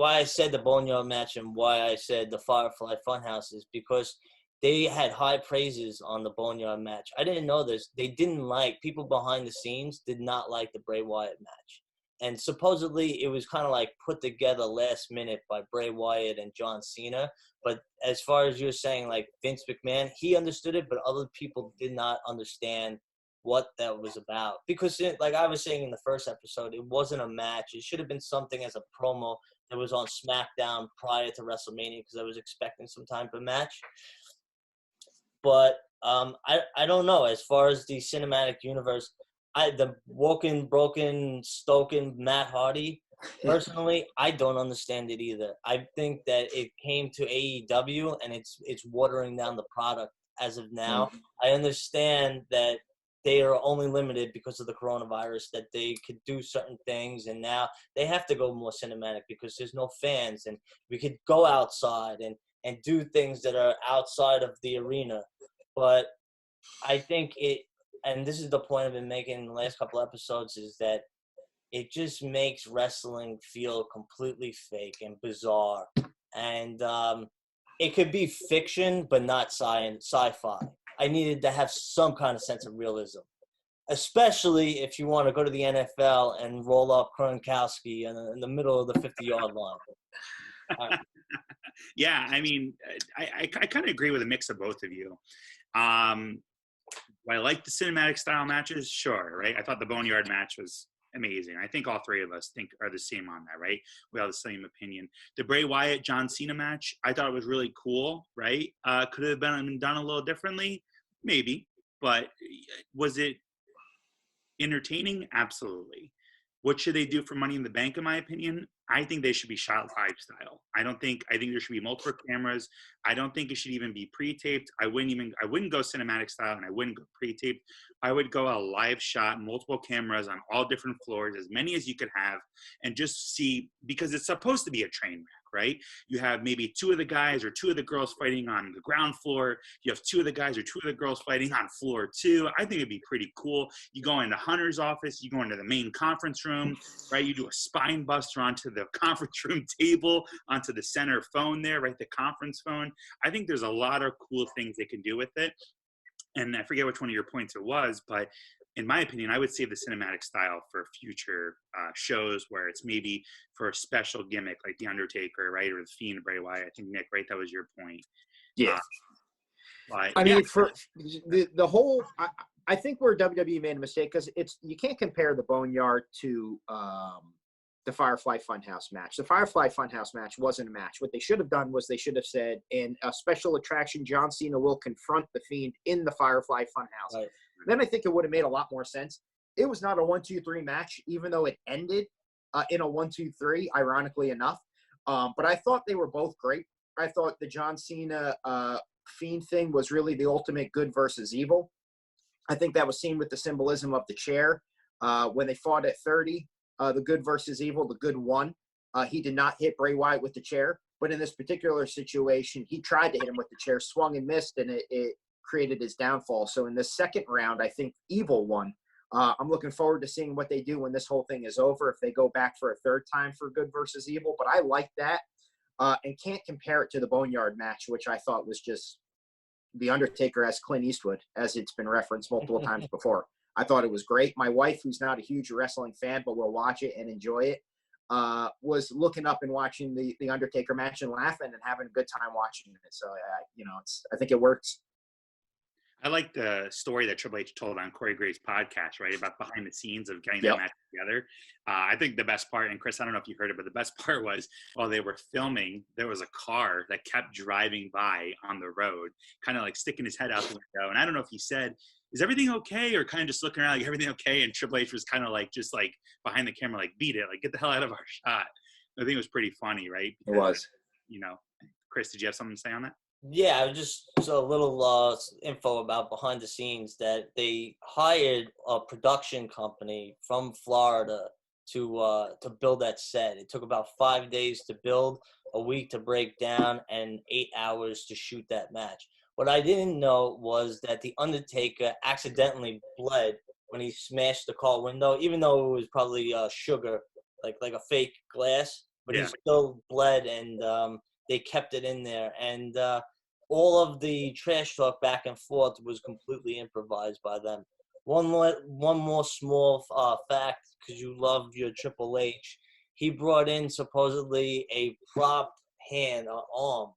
B: I said the Boneyard match and why I said the Firefly Funhouse is because they had high praises on the Boneyard match. I didn't know this. People behind the scenes did not like the Bray Wyatt match. And supposedly it was kind of like put together last minute by Bray Wyatt and John Cena. But as far as you're saying, like Vince McMahon, he understood it, but other people did not understand what that was about. Because like I was saying in the first episode, it wasn't a match. It should have been something as a promo that was on Smackdown prior to WrestleMania, because I was expecting some type of match. But I don't know. As far as the cinematic universe, the broken, stoken Matt Hardy, personally, I don't understand it either. I think that it came to AEW and it's watering down the product as of now. I understand that they are only limited because of the coronavirus, that they could do certain things, and now they have to go more cinematic because there's no fans, and we could go outside and do things that are outside of the arena. But I think and this is the point I've been making in the last couple episodes, is that it just makes wrestling feel completely fake and bizarre. And it could be fiction, but not sci-fi. I needed to have some kind of sense of realism, especially if you want to go to the NFL and roll up Gronkowski in the middle of the 50-yard line.
A: Yeah, I mean, I kind of agree with a mix of both of you. I like the cinematic style matches, sure, right? I thought the Boneyard match was amazing. I think all three of us are the same on that, right? We have the same opinion. The Bray Wyatt John Cena match, I thought it was really cool, right? Could it have been done a little differently? Maybe. But was it entertaining? Absolutely. What should they do for Money in the Bank, in my opinion? I think they should be shot live style. I think there should be multiple cameras. I don't think it should even be pre-taped. I wouldn't go cinematic style, and I wouldn't go pre-taped. I would go a live shot, multiple cameras on all different floors, as many as you could have, and just see, because it's supposed to be a train wreck, right? You have maybe 2 of the guys or 2 of the girls fighting on the ground floor. You have 2 of the guys or 2 of the girls fighting on floor 2. I think it'd be pretty cool. You go into Hunter's office, you go into the main conference room, right? You do a spine buster onto the conference room table, onto the center phone there, right? The conference phone. I think there's a lot of cool things they can do with it. And I forget which one of your points it was, but in my opinion, I would save the cinematic style for future shows where it's maybe for a special gimmick like The Undertaker, right? Or The Fiend, Bray Wyatt. I think, Nick, right? That was your point.
C: Yeah.
A: I
C: mean, for the whole, I think where WWE made a mistake, because you can't compare the Boneyard to the Firefly Funhouse match. The Firefly Funhouse match wasn't a match. What they should have done was they should have said, in a special attraction, John Cena will confront The Fiend in the Firefly Funhouse. Right. Then I think it would have made a lot more sense. It was not a 1-2-3 match, even though it ended in a 1-2-3, ironically enough. But I thought they were both great. I thought the John Cena Fiend thing was really the ultimate good versus evil. I think that was seen with the symbolism of the chair. When they fought at 30, the good versus evil, the good won. He did not hit Bray Wyatt with the chair. But in this particular situation, he tried to hit him with the chair, swung and missed, and it created his downfall. So in the second round, I think evil won. I'm looking forward to seeing what they do when this whole thing is over, if they go back for a third time for good versus evil. But I like that and can't compare it to the Boneyard match, which I thought was just The Undertaker as Clint Eastwood, as it's been referenced multiple times before. I thought it was great. My wife, who's not a huge wrestling fan, but will watch it and enjoy it, was looking up and watching the Undertaker match and laughing and having a good time watching it. So, I think it works.
A: I like the story that Triple H told on Corey Graves' podcast, right, about behind the scenes of getting that match together. I think the best part, and Chris, I don't know if you heard it, but the best part was while they were filming, there was a car that kept driving by on the road, kind of like sticking his head out the window. And I don't know if he said, "Is everything okay?" or kind of just looking around like, "Everything okay?" And Triple H was kind of like, just like behind the camera, like, "Beat it, like get the hell out of our shot." I think it was pretty funny, right? Because,
C: it was.
A: Chris, did you have something to say on that?
B: Yeah, just a little info about behind the scenes, that they hired a production company from Florida to build that set. It took about 5 days to build, a week to break down, and 8 hours to shoot that match. What I didn't know was that The Undertaker accidentally bled when he smashed the car window, even though it was probably sugar, like a fake glass, but he still bled, and they kept it in there. And all of the trash talk back and forth was completely improvised by them. One more small fact, because you love your Triple H. He brought in supposedly a prop hand, an arm,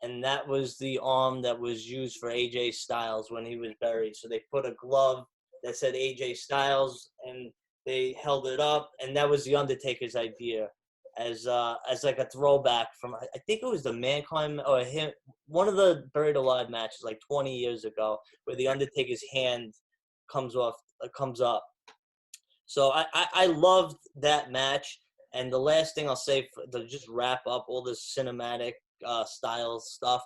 B: and that was the arm that was used for AJ Styles when he was buried. So they put a glove that said AJ Styles, and they held it up, and that was the Undertaker's idea. As like a throwback from, I think it was the Mankind or him, one of the Buried Alive matches like 20 years ago, where the Undertaker's hand comes up. So I loved that match. And the last thing I'll say to just wrap up all this cinematic style stuff,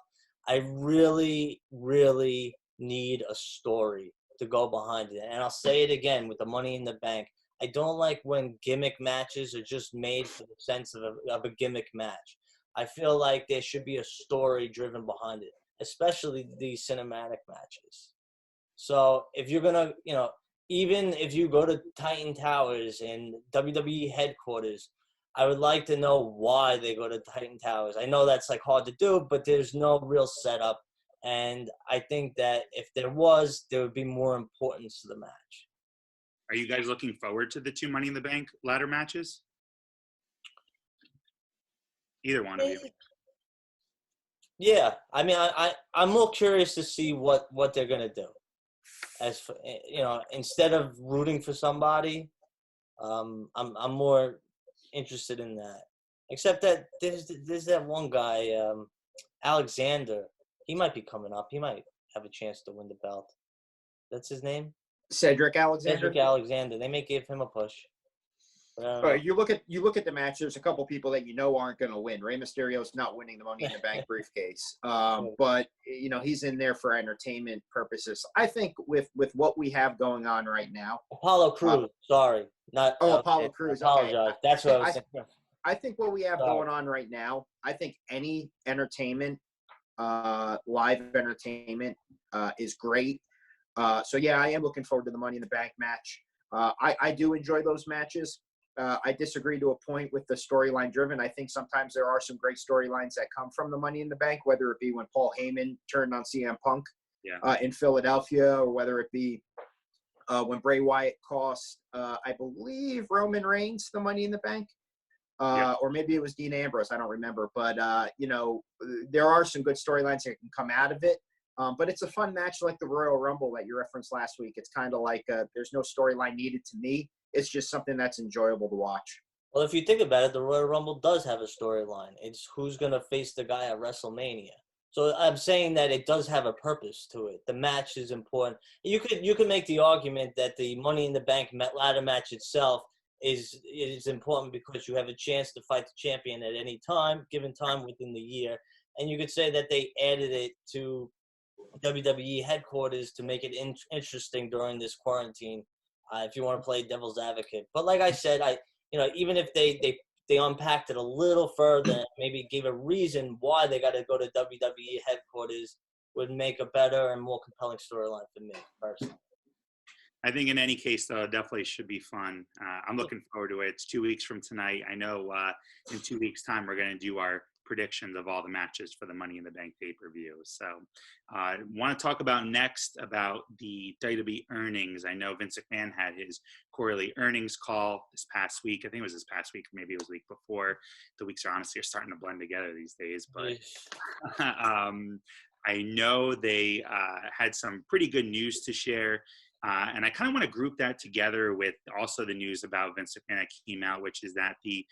B: I really, really need a story to go behind it. And I'll say it again with the Money in the Bank. I don't like when gimmick matches are just made for the sense of a gimmick match. I feel like there should be a story driven behind it, especially these cinematic matches. So if you're going to, even if you go to Titan Towers and WWE headquarters, I would like to know why they go to Titan Towers. I know that's like hard to do, but there's no real setup. And I think that if there would be more importance to the match.
A: Are you guys looking forward to the 2 Money in the Bank ladder matches? Either one of you.
B: Yeah, I mean, I'm more curious to see what they're gonna do. As for, instead of rooting for somebody, I'm more interested in that. Except that there's that one guy, Alexander. He might be coming up. He might have a chance to win the belt. That's his name?
C: Cedric Alexander.
B: Cedric Alexander. They may give him a push.
C: All right, you look at the match. There's a couple people that aren't going to win. Rey Mysterio's not winning the Money in the Bank briefcase, but he's in there for entertainment purposes. I think with what we have going on right now,
B: Apollo Crews. Sorry, not
C: Apollo Crews.
B: I apologize.
C: Okay.
B: That's what I was thinking.
C: I think what we have going on right now. I think any entertainment, live entertainment, is great. So yeah, I am looking forward to the Money in the Bank match. I do enjoy those matches. I disagree to a point with the storyline driven. I think sometimes there are some great storylines that come from the Money in the Bank, whether it be when Paul Heyman turned on CM Punk in Philadelphia, or whether it be when Bray Wyatt cost, I believe, Roman Reigns the Money in the Bank. Or maybe it was Dean Ambrose. I don't remember. But, there are some good storylines that can come out of it. But it's a fun match like the Royal Rumble that you referenced last week. It's kind of like there's no storyline needed to me. It's just something that's enjoyable to watch.
B: Well, if you think about it, the Royal Rumble does have a storyline. It's who's going to face the guy at WrestleMania. So I'm saying that it does have a purpose to it. The match is important. You could make the argument that the Money in the Bank ladder match itself is important because you have a chance to fight the champion at any time, given time within the year. And you could say that they added it to WWE headquarters to make it interesting during this quarantine, if you want to play devil's advocate. But like I said, even if they unpacked it a little further and maybe gave a reason why they got to go to WWE headquarters, would make a better and more compelling storyline for me personally.
A: I think in any case, though, it definitely should be fun. I'm looking forward to it. It's 2 weeks from tonight. I know in 2 weeks' time, we're going to do our predictions of all the matches for the Money in the Bank pay-per-view. So I want to talk about next about the WWE earnings. I know Vince McMahon had his quarterly earnings call this past week. I think it was this past week, maybe it was the week before. The weeks are honestly starting to blend together these days. But I know they had some pretty good news to share. And I kind of want to group that together with also the news about Vince McMahon that came out, which is that the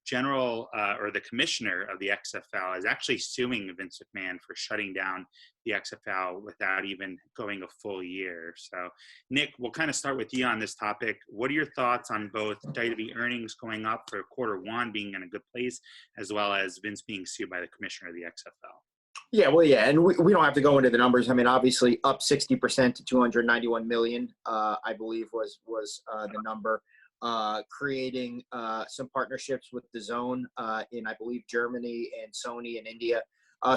A: general or the commissioner of the XFL is actually suing Vince McMahon for shutting down the XFL without even going a full year. So, Nick, we'll kind of start with you on this topic. What are your thoughts on both WWE earnings going up for quarter one being in a good place, as well as Vince being sued by the commissioner of the XFL?
C: Yeah, well, yeah, and we don't have to go into the numbers. I mean, obviously, up 60% to 291 million, I believe was the number. Creating some partnerships with DAZN in, I believe, Germany and Sony in India.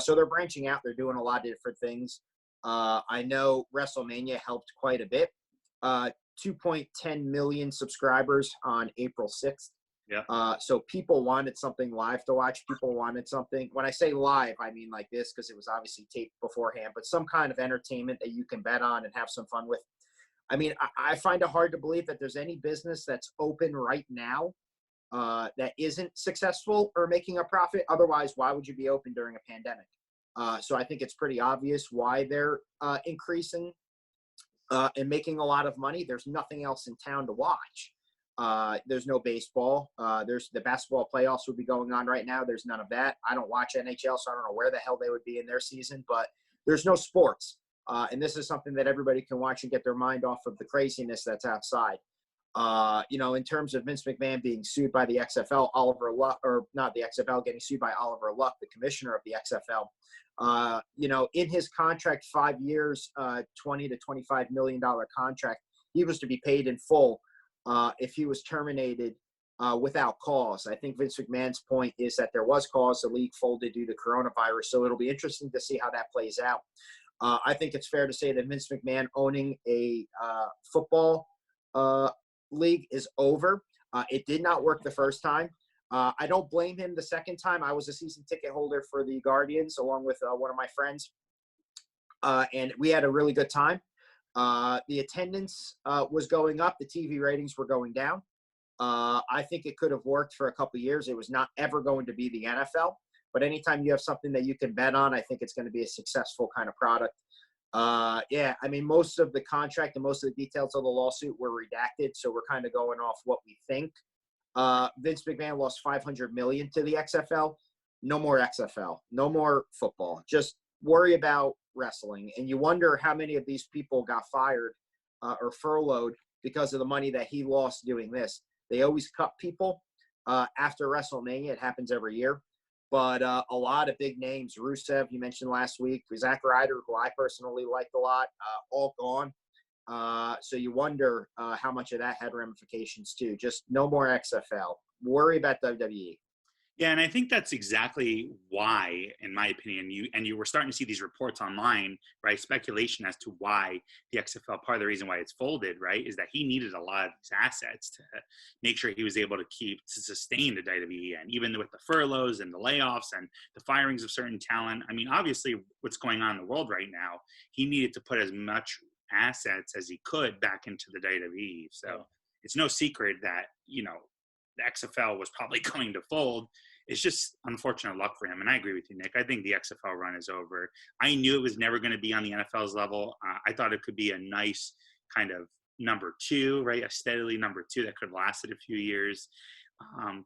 C: So they're branching out. They're doing a lot of different things. I know WrestleMania helped quite a bit. 2.10 million subscribers on April 6th. Yeah. So people wanted something live to watch. People wanted something. When I say live, I mean like this because it was obviously taped beforehand, but some kind of entertainment that you can bet on and have some fun with. I mean, I find it hard to believe that there's any business that's open right now that isn't successful or making a profit. Otherwise, why would you be open during a pandemic? So I think it's pretty obvious why they're increasing and making a lot of money. There's nothing else in town to watch. There's no baseball. There's the basketball playoffs would be going on right now. There's none of that. I don't watch NHL, so I don't know where the hell they would be in their season, but there's no sports. And this is something that everybody can watch and get their mind off of the craziness that's outside. In terms of Vince McMahon being sued by the XFL, Oliver Luck, or not the XFL, getting sued by Oliver Luck, the commissioner of the XFL. In his contract, 5 years, $20 to $25 million contract, he was to be paid in full if he was terminated without cause. I think Vince McMahon's point is that there was cause. The league folded due to coronavirus, so it'll be interesting to see how that plays out. I think it's fair to say that Vince McMahon owning a football league is over. It did not work the first time. I don't blame him the second time. I was a season ticket holder for the Guardians along with one of my friends, and we had a really good time. The attendance was going up. The TV ratings were going down. I think it could have worked for a couple of years. It was not ever going to be the NFL. But anytime you have something that you can bet on, I think it's going to be a successful kind of product. Most of the contract and most of the details of the lawsuit were redacted, so we're kind of going off what we think. Vince McMahon lost $500 million to the XFL. No more XFL. No more football. Just worry about wrestling. And you wonder how many of these people got fired or furloughed because of the money that he lost doing this. They always cut people after WrestleMania. It happens every year. But a lot of big names, Rusev, you mentioned last week, Zack Ryder, who I personally liked a lot, all gone. So you wonder how much of that had ramifications too. Just no more XFL. Worry about WWE.
A: Yeah, and I think that's exactly why, in my opinion, you were starting to see these reports online, right? Speculation as to why the XFL, part of the reason why it's folded, right, is that he needed a lot of these assets to make sure he was able to sustain the WWE. And even with the furloughs and the layoffs and the firings of certain talent, I mean, obviously what's going on in the world right now, he needed to put as much assets as he could back into the WWE. So it's no secret that, the XFL was probably going to fold. It's just unfortunate luck for him. And I agree with you, Nick. I think the XFL run is over. I knew it was never going to be on the NFL's level. I thought it could be a nice kind of number two, right? A steadily number two that could have lasted a few years.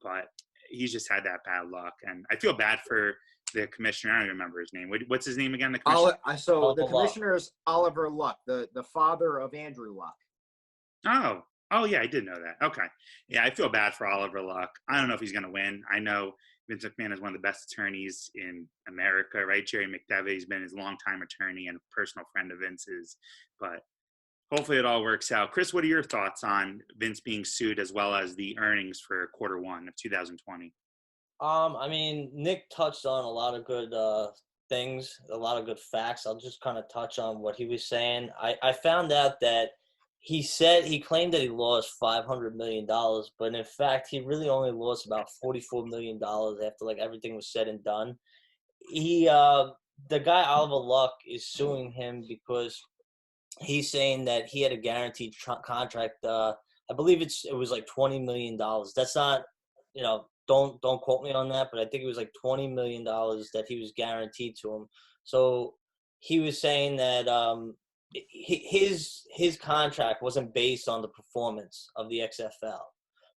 A: But he's just had that bad luck. And I feel bad for the commissioner. I don't remember his name. What's his name again? The commissioner?
C: The commissioner is Oliver Luck, the father of Andrew Luck.
A: Oh, yeah, I did know that. Okay. Yeah, I feel bad for Oliver Luck. I don't know if he's going to win. I know Vince McMahon is one of the best attorneys in America, right? Jerry McDevie's been his longtime attorney and a personal friend of Vince's. But hopefully it all works out. Chris, what are your thoughts on Vince being sued as well as the earnings for Q1 of 2020?
B: I mean, Nick touched on a lot of good things, a lot of good facts. I'll just kind of touch on what he was saying. I found out that he claimed that he lost $500 million, but in fact, he really only lost about $44 million after like everything was said and done. The guy Oliver Luck is suing him because he's saying that he had a guaranteed contract. I believe it was like $20 million. That's not, don't quote me on that, but I think it was like $20 million that he was guaranteed to him. So he was saying that his contract wasn't based on the performance of the XFL.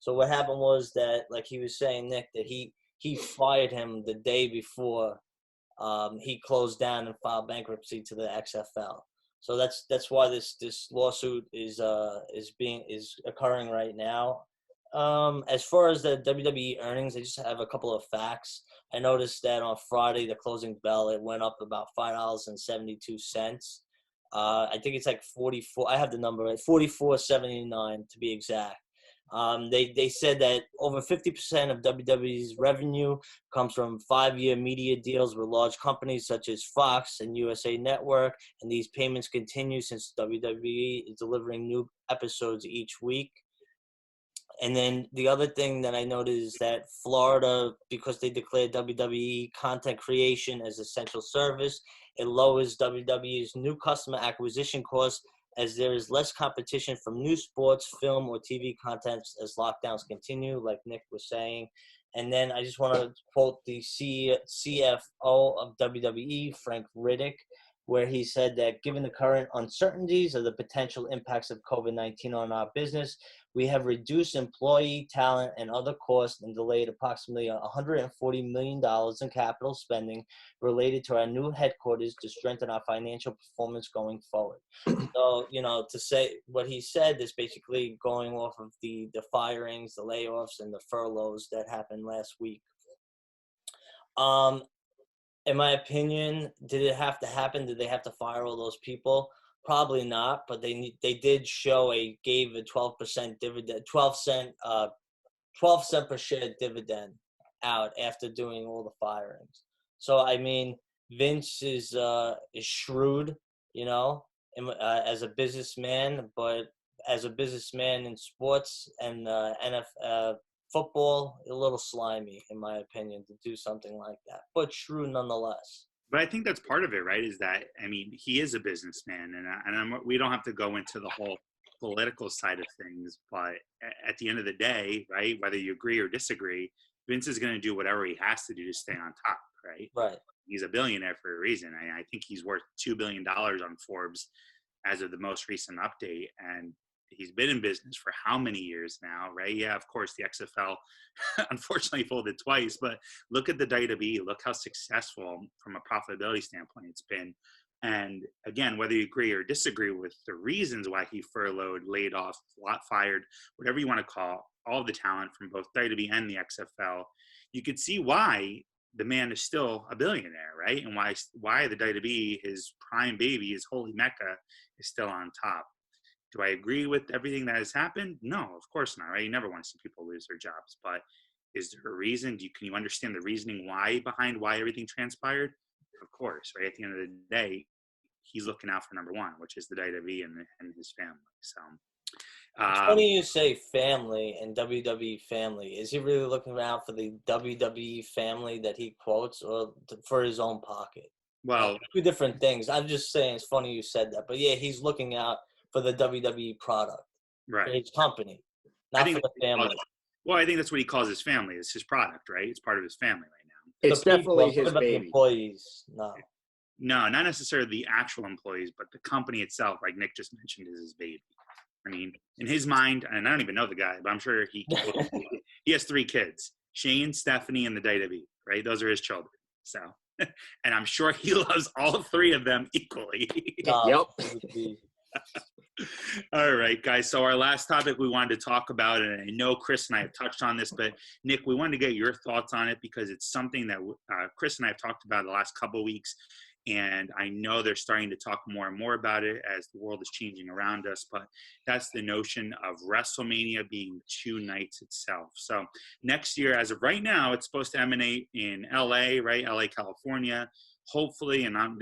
B: So what happened was that, like he was saying, Nick, that he fired him the day before he closed down and filed bankruptcy to the XFL. So that's why this lawsuit is occurring right now. As far as the WWE earnings, I just have a couple of facts. I noticed that on Friday, the closing bell, it went up about $5.72. I think it's like 44. I have the number right, 44.79 to be exact. They said that over 50% of WWE's revenue comes from 5-year media deals with large companies such as Fox and USA Network, and these payments continue since WWE is delivering new episodes each week. And then the other thing that I noticed is that Florida, because they declared WWE content creation as essential service, it lowers WWE's new customer acquisition costs as there is less competition from new sports, film, or TV content as lockdowns continue, like Nick was saying. And then I just want to quote the CFO of WWE, Frank Riddick, where he said that given the current uncertainties of the potential impacts of COVID-19 on our business, we have reduced employee, talent, and other costs and delayed approximately $140 million in capital spending related to our new headquarters to strengthen our financial performance going forward. So, to say what he said is basically going off of the firings, the layoffs, and the furloughs that happened last week. In my opinion, did it have to happen? Did they have to fire all those people? Probably not, but they did gave a 12% dividend, 12 cent per share dividend out after doing all the firings. So I mean, Vince is shrewd, as a businessman, but as a businessman in sports and NFL football, a little slimy in my opinion to do something like that, but shrewd nonetheless.
A: But I think that's part of it, right? Is that, I mean, he is a businessman, and we don't have to go into the whole political side of things, but at the end of the day, right, whether you agree or disagree, Vince is going to do whatever he has to do to stay on top, right?
B: Right.
A: He's a billionaire for a reason. I think he's worth $2 billion on Forbes as of the most recent update, and he's been in business for how many years now, right? Yeah, of course, the XFL unfortunately folded twice, but look at the WWE. Look how successful from a profitability standpoint it's been. And again, whether you agree or disagree with the reasons why he furloughed, laid off, fired, whatever you want to call all the talent from both WWE and the XFL, you could see why the man is still a billionaire, right? And why the WWE, his prime baby, his holy mecca, is still on top. Do I agree with everything that has happened? No, of course not, right? You never want to see people lose their jobs, but is there a reason? Can you understand the reasoning behind why everything transpired? Of course, right? At the end of the day, he's looking out for number one, which is the WWE and his family. So
B: it's funny you say family and WWE family. Is he really looking out for the WWE family that he quotes, or for his own pocket?
A: Well,
B: two different things. I'm just saying it's funny you said that, but yeah, he's looking out for the WWE product,
A: right?
B: For his company, not for the family.
A: Well, I think that's what he calls his family. It's his product, right? It's part of his family right now.
C: It's definitely his baby.
B: The employees,
A: no, not necessarily the actual employees, but the company itself, like Nick just mentioned, is his baby. I mean, in his mind, and I don't even know the guy, but I'm sure he has 3 kids: Shane, Stephanie, and the WWE, right? Those are his children. So, and I'm sure he loves all 3 of them equally.
C: Yep.
A: All right, guys. So our last topic we wanted to talk about, and I know Chris and I have touched on this, but Nick, we wanted to get your thoughts on it because it's something that Chris and I have talked about the last couple of weeks. And I know they're starting to talk more and more about it as the world is changing around us, but that's the notion of WrestleMania being 2 nights itself. So next year, as of right now, it's supposed to emanate in LA, right? LA, California. Hopefully, and I'm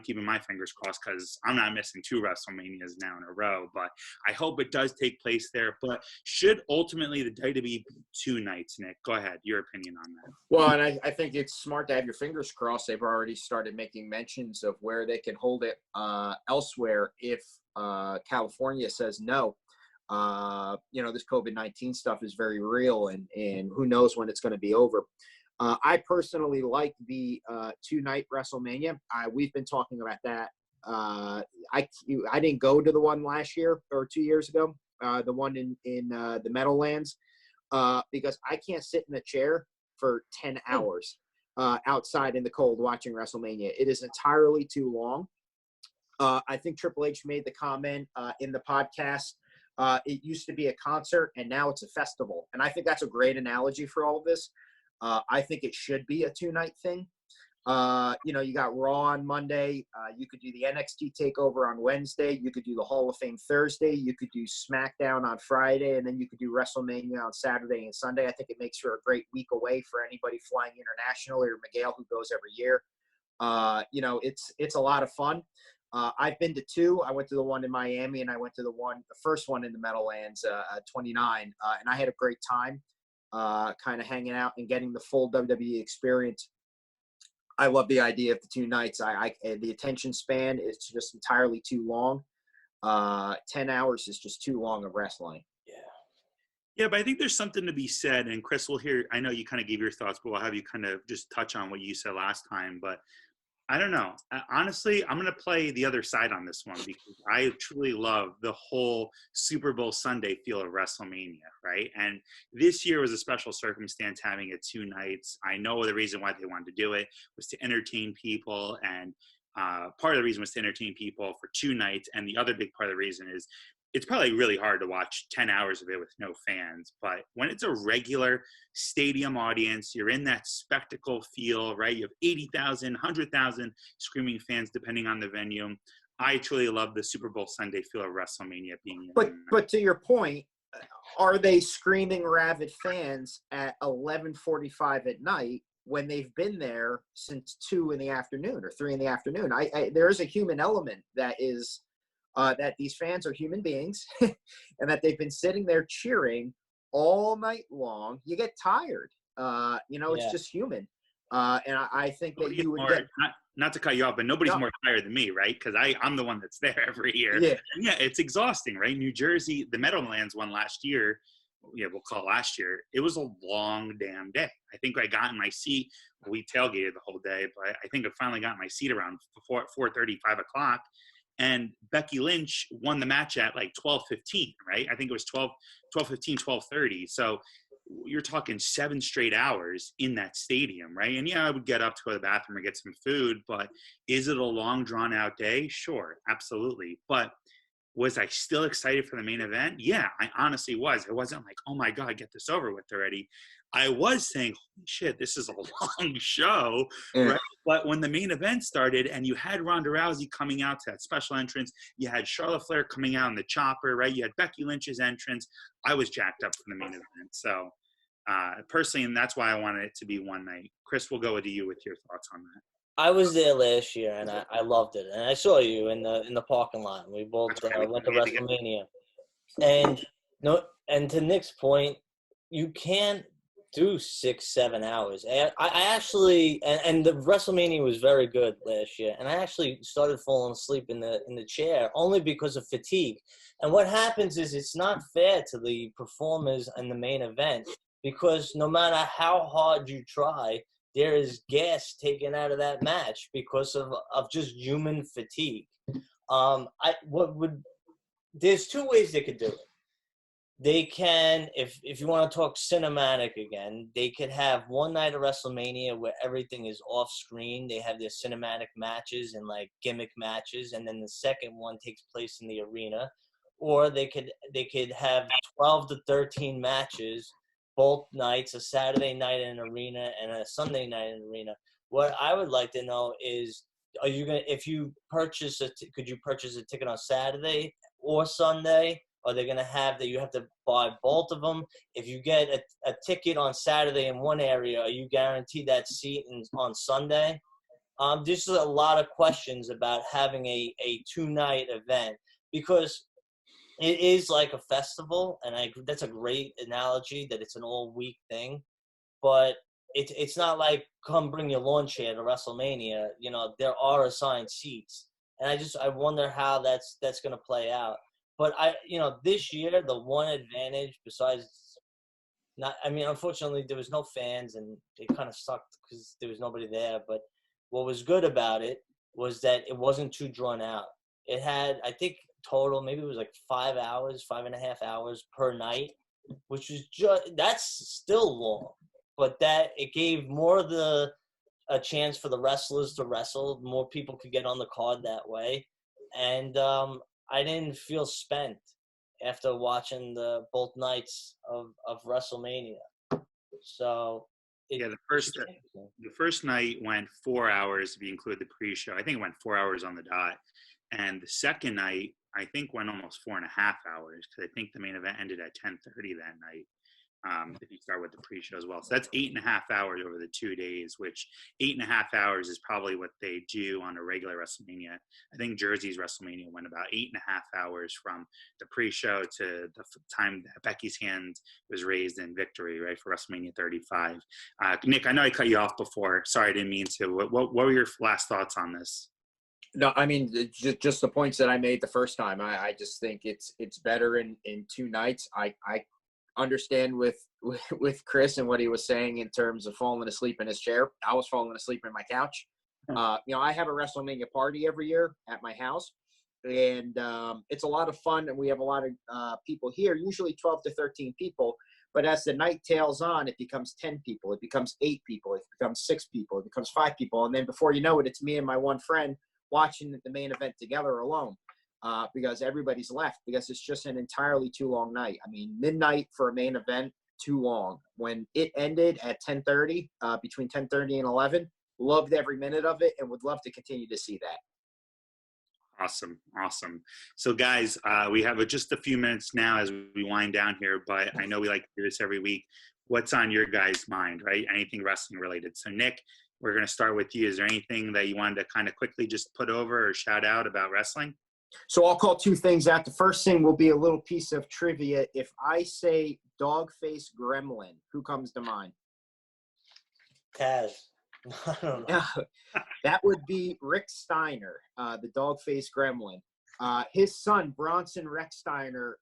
A: keeping my fingers crossed because I'm not missing 2 WrestleManias now in a row, but I hope it does take place there. But should ultimately the WWE be 2 nights, Nick? Go ahead, your opinion on that.
C: Well, and I think it's smart to have your fingers crossed. They've already started making mentions of where they can hold it elsewhere if California says no. This COVID-19 stuff is very real, and who knows when it's going to be over. I personally like the 2-night WrestleMania. We've been talking about that. I didn't go to the one last year or 2 years ago, the one in the Meadowlands, because I can't sit in a chair for 10 hours outside in the cold watching WrestleMania. It is entirely too long. I think Triple H made the comment in the podcast. It used to be a concert, and now it's a festival. And I think that's a great analogy for all of this. I think it should be a 2-night thing. You got Raw on Monday. You could do the NXT TakeOver on Wednesday. You could do the Hall of Fame Thursday. You could do Smackdown on Friday, and then you could do WrestleMania on Saturday and Sunday. I think it makes for a great week away for anybody flying internationally, or Miguel, who goes every year. It's a lot of fun. I've been to 2. I went to the one in Miami, and I went to the first one in the Meadowlands, 29, and I had a great time. Kind of hanging out and getting the full WWE experience. I love the idea of the 2 nights. The attention span is just entirely too long. 10 hours is just too long of wrestling.
A: Yeah, but I think there's something to be said, and Chris will hear. I know you kind of gave your thoughts, but we'll have you kind of just touch on what you said last time. But I don't know. Honestly, I'm going to play the other side on this one because I truly love the whole Super Bowl Sunday feel of WrestleMania, right? And this year was a special circumstance having it 2 nights. I know the reason why they wanted to do it was to entertain people, and part of the reason was to entertain people for 2 nights, and the other big part of the reason is it's probably really hard to watch 10 hours of it with no fans. But when it's a regular stadium audience, you're in that spectacle feel, right? You have 80,000, 100,000 screaming fans, depending on the venue. I truly love the Super Bowl Sunday feel of WrestleMania being.
C: But to your point, are they screaming rabid fans at 11:45 at night when they've been there since 2 in the afternoon or 3 in the afternoon? There is a human element that is. That these fans are human beings and that they've been sitting there cheering all night long. You get tired. It's just human. And I think that you would get...
A: Not to cut you off, but nobody's more tired than me, right? Because I'm the one that's there every year. Yeah, it's exhausting, right? New Jersey, the Meadowlands one last year, we'll call it last year, it was a long damn day. I think I got in my seat. We tailgated the whole day, but I think I finally got in my seat around 4:30, 5 o'clock. And Becky Lynch won the match at like 12:15, right? I think it was 12:15, 12:30. So you're talking 7 straight hours in that stadium, right? And yeah, I would get up to go to the bathroom or get some food, but is it a long, drawn out day? Sure, absolutely. But was I still excited for the main event? Yeah, I honestly was. It wasn't like, oh my God, get this over with already. I was saying, holy shit, this is a long show, right? But when the main event started and you had Ronda Rousey coming out to that special entrance, you had Charlotte Flair coming out in the chopper, right? You had Becky Lynch's entrance. I was jacked up for the main event. So personally, and that's why I wanted it to be one night. Chris, we'll go to you with your thoughts on that.
B: I was there last year, and I loved it. And I saw you in the parking lot. We both went to WrestleMania. And to Nick's point, you can't do 6-7 hours. I actually, and the WrestleMania was very good last year, and I actually started falling asleep in the chair only because of fatigue. And what happens is it's not fair to the performers in the main event, because no matter how hard you try, there is gas taken out of that match because of just human fatigue. There's 2 ways they could do it. They can, if you want to talk cinematic again, they could have one night of WrestleMania where everything is off screen. They have their cinematic matches and like gimmick matches, and then the second one takes place in the arena. Or they could have 12 to 13 matches both nights, a Saturday night in an arena and a Sunday night in an arena. What I would like to know is, are you gonna, if you purchase could you purchase a ticket on Saturday or Sunday? Are they gonna have that you have to buy both of them? If you get a ticket on Saturday in one area, are you guaranteed that seat on Sunday? There's a lot of questions about having a 2-night event, because it is like a festival, and that's a great analogy that it's an all-week thing. But it's not like come bring your lawn chair to WrestleMania. You know, there are assigned seats, and I wonder how that's going to play out. But this year the one advantage besides unfortunately there was no fans and it kind of sucked because there was nobody there. But what was good about it was that it wasn't too drawn out. It had, I think, total, maybe it was like 5 hours, 5.5 hours per night, which is that's still long, but that it gave more of a chance for the wrestlers to wrestle. More people could get on the card that way. And I didn't feel spent after watching both nights of WrestleMania. So
A: the first night went 4 hours if you include the pre-show. I think it went 4 hours on the dot. And the second night, I think, went almost 4.5 hours, because I think the main event ended at 10:30 that night. If you start with the pre-show as well. So that's 8.5 hours over the 2 days, which 8.5 hours is probably what they do on a regular WrestleMania. I think Jersey's WrestleMania went about 8.5 hours from the pre-show to the time that Becky's hand was raised in victory, right, for WrestleMania 35. Nick, I know I cut you off before. Sorry, I didn't mean to. What were your last thoughts on this?
C: No, I mean, just the points that I made the first time. I just think it's better in 2 nights. I understand with Chris and what he was saying in terms of falling asleep in his chair. I was falling asleep in my couch. I have a WrestleMania party every year at my house, and it's a lot of fun, and we have a lot of people here, usually 12 to 13 people. But as the night tails on, it becomes 10 people, it becomes 8 people, it becomes 6 people, it becomes 5 people, and then before you know it, it's me and my one friend watching the main event together alone. Because everybody's left, because it's just an entirely too long night. I mean, midnight for a main event, too long. When it ended at 10:30, between 10:30 and 11, loved every minute of it and would love to continue to see that.
A: Awesome. So, guys, we have just a few minutes now as we wind down here, but I know we like to do this every week. What's on your guys' mind, right? Anything wrestling related. So, Nick, we're going to start with you. Is there anything that you wanted to kind of quickly just put over or shout out about wrestling?
C: So I'll call 2 things out. The first thing will be a little piece of trivia. If I say dog-faced gremlin, who comes to mind?
B: Taz. I don't know.
C: That would be Rick Steiner, the dog-faced gremlin. His son, Bronson Rex Steiner,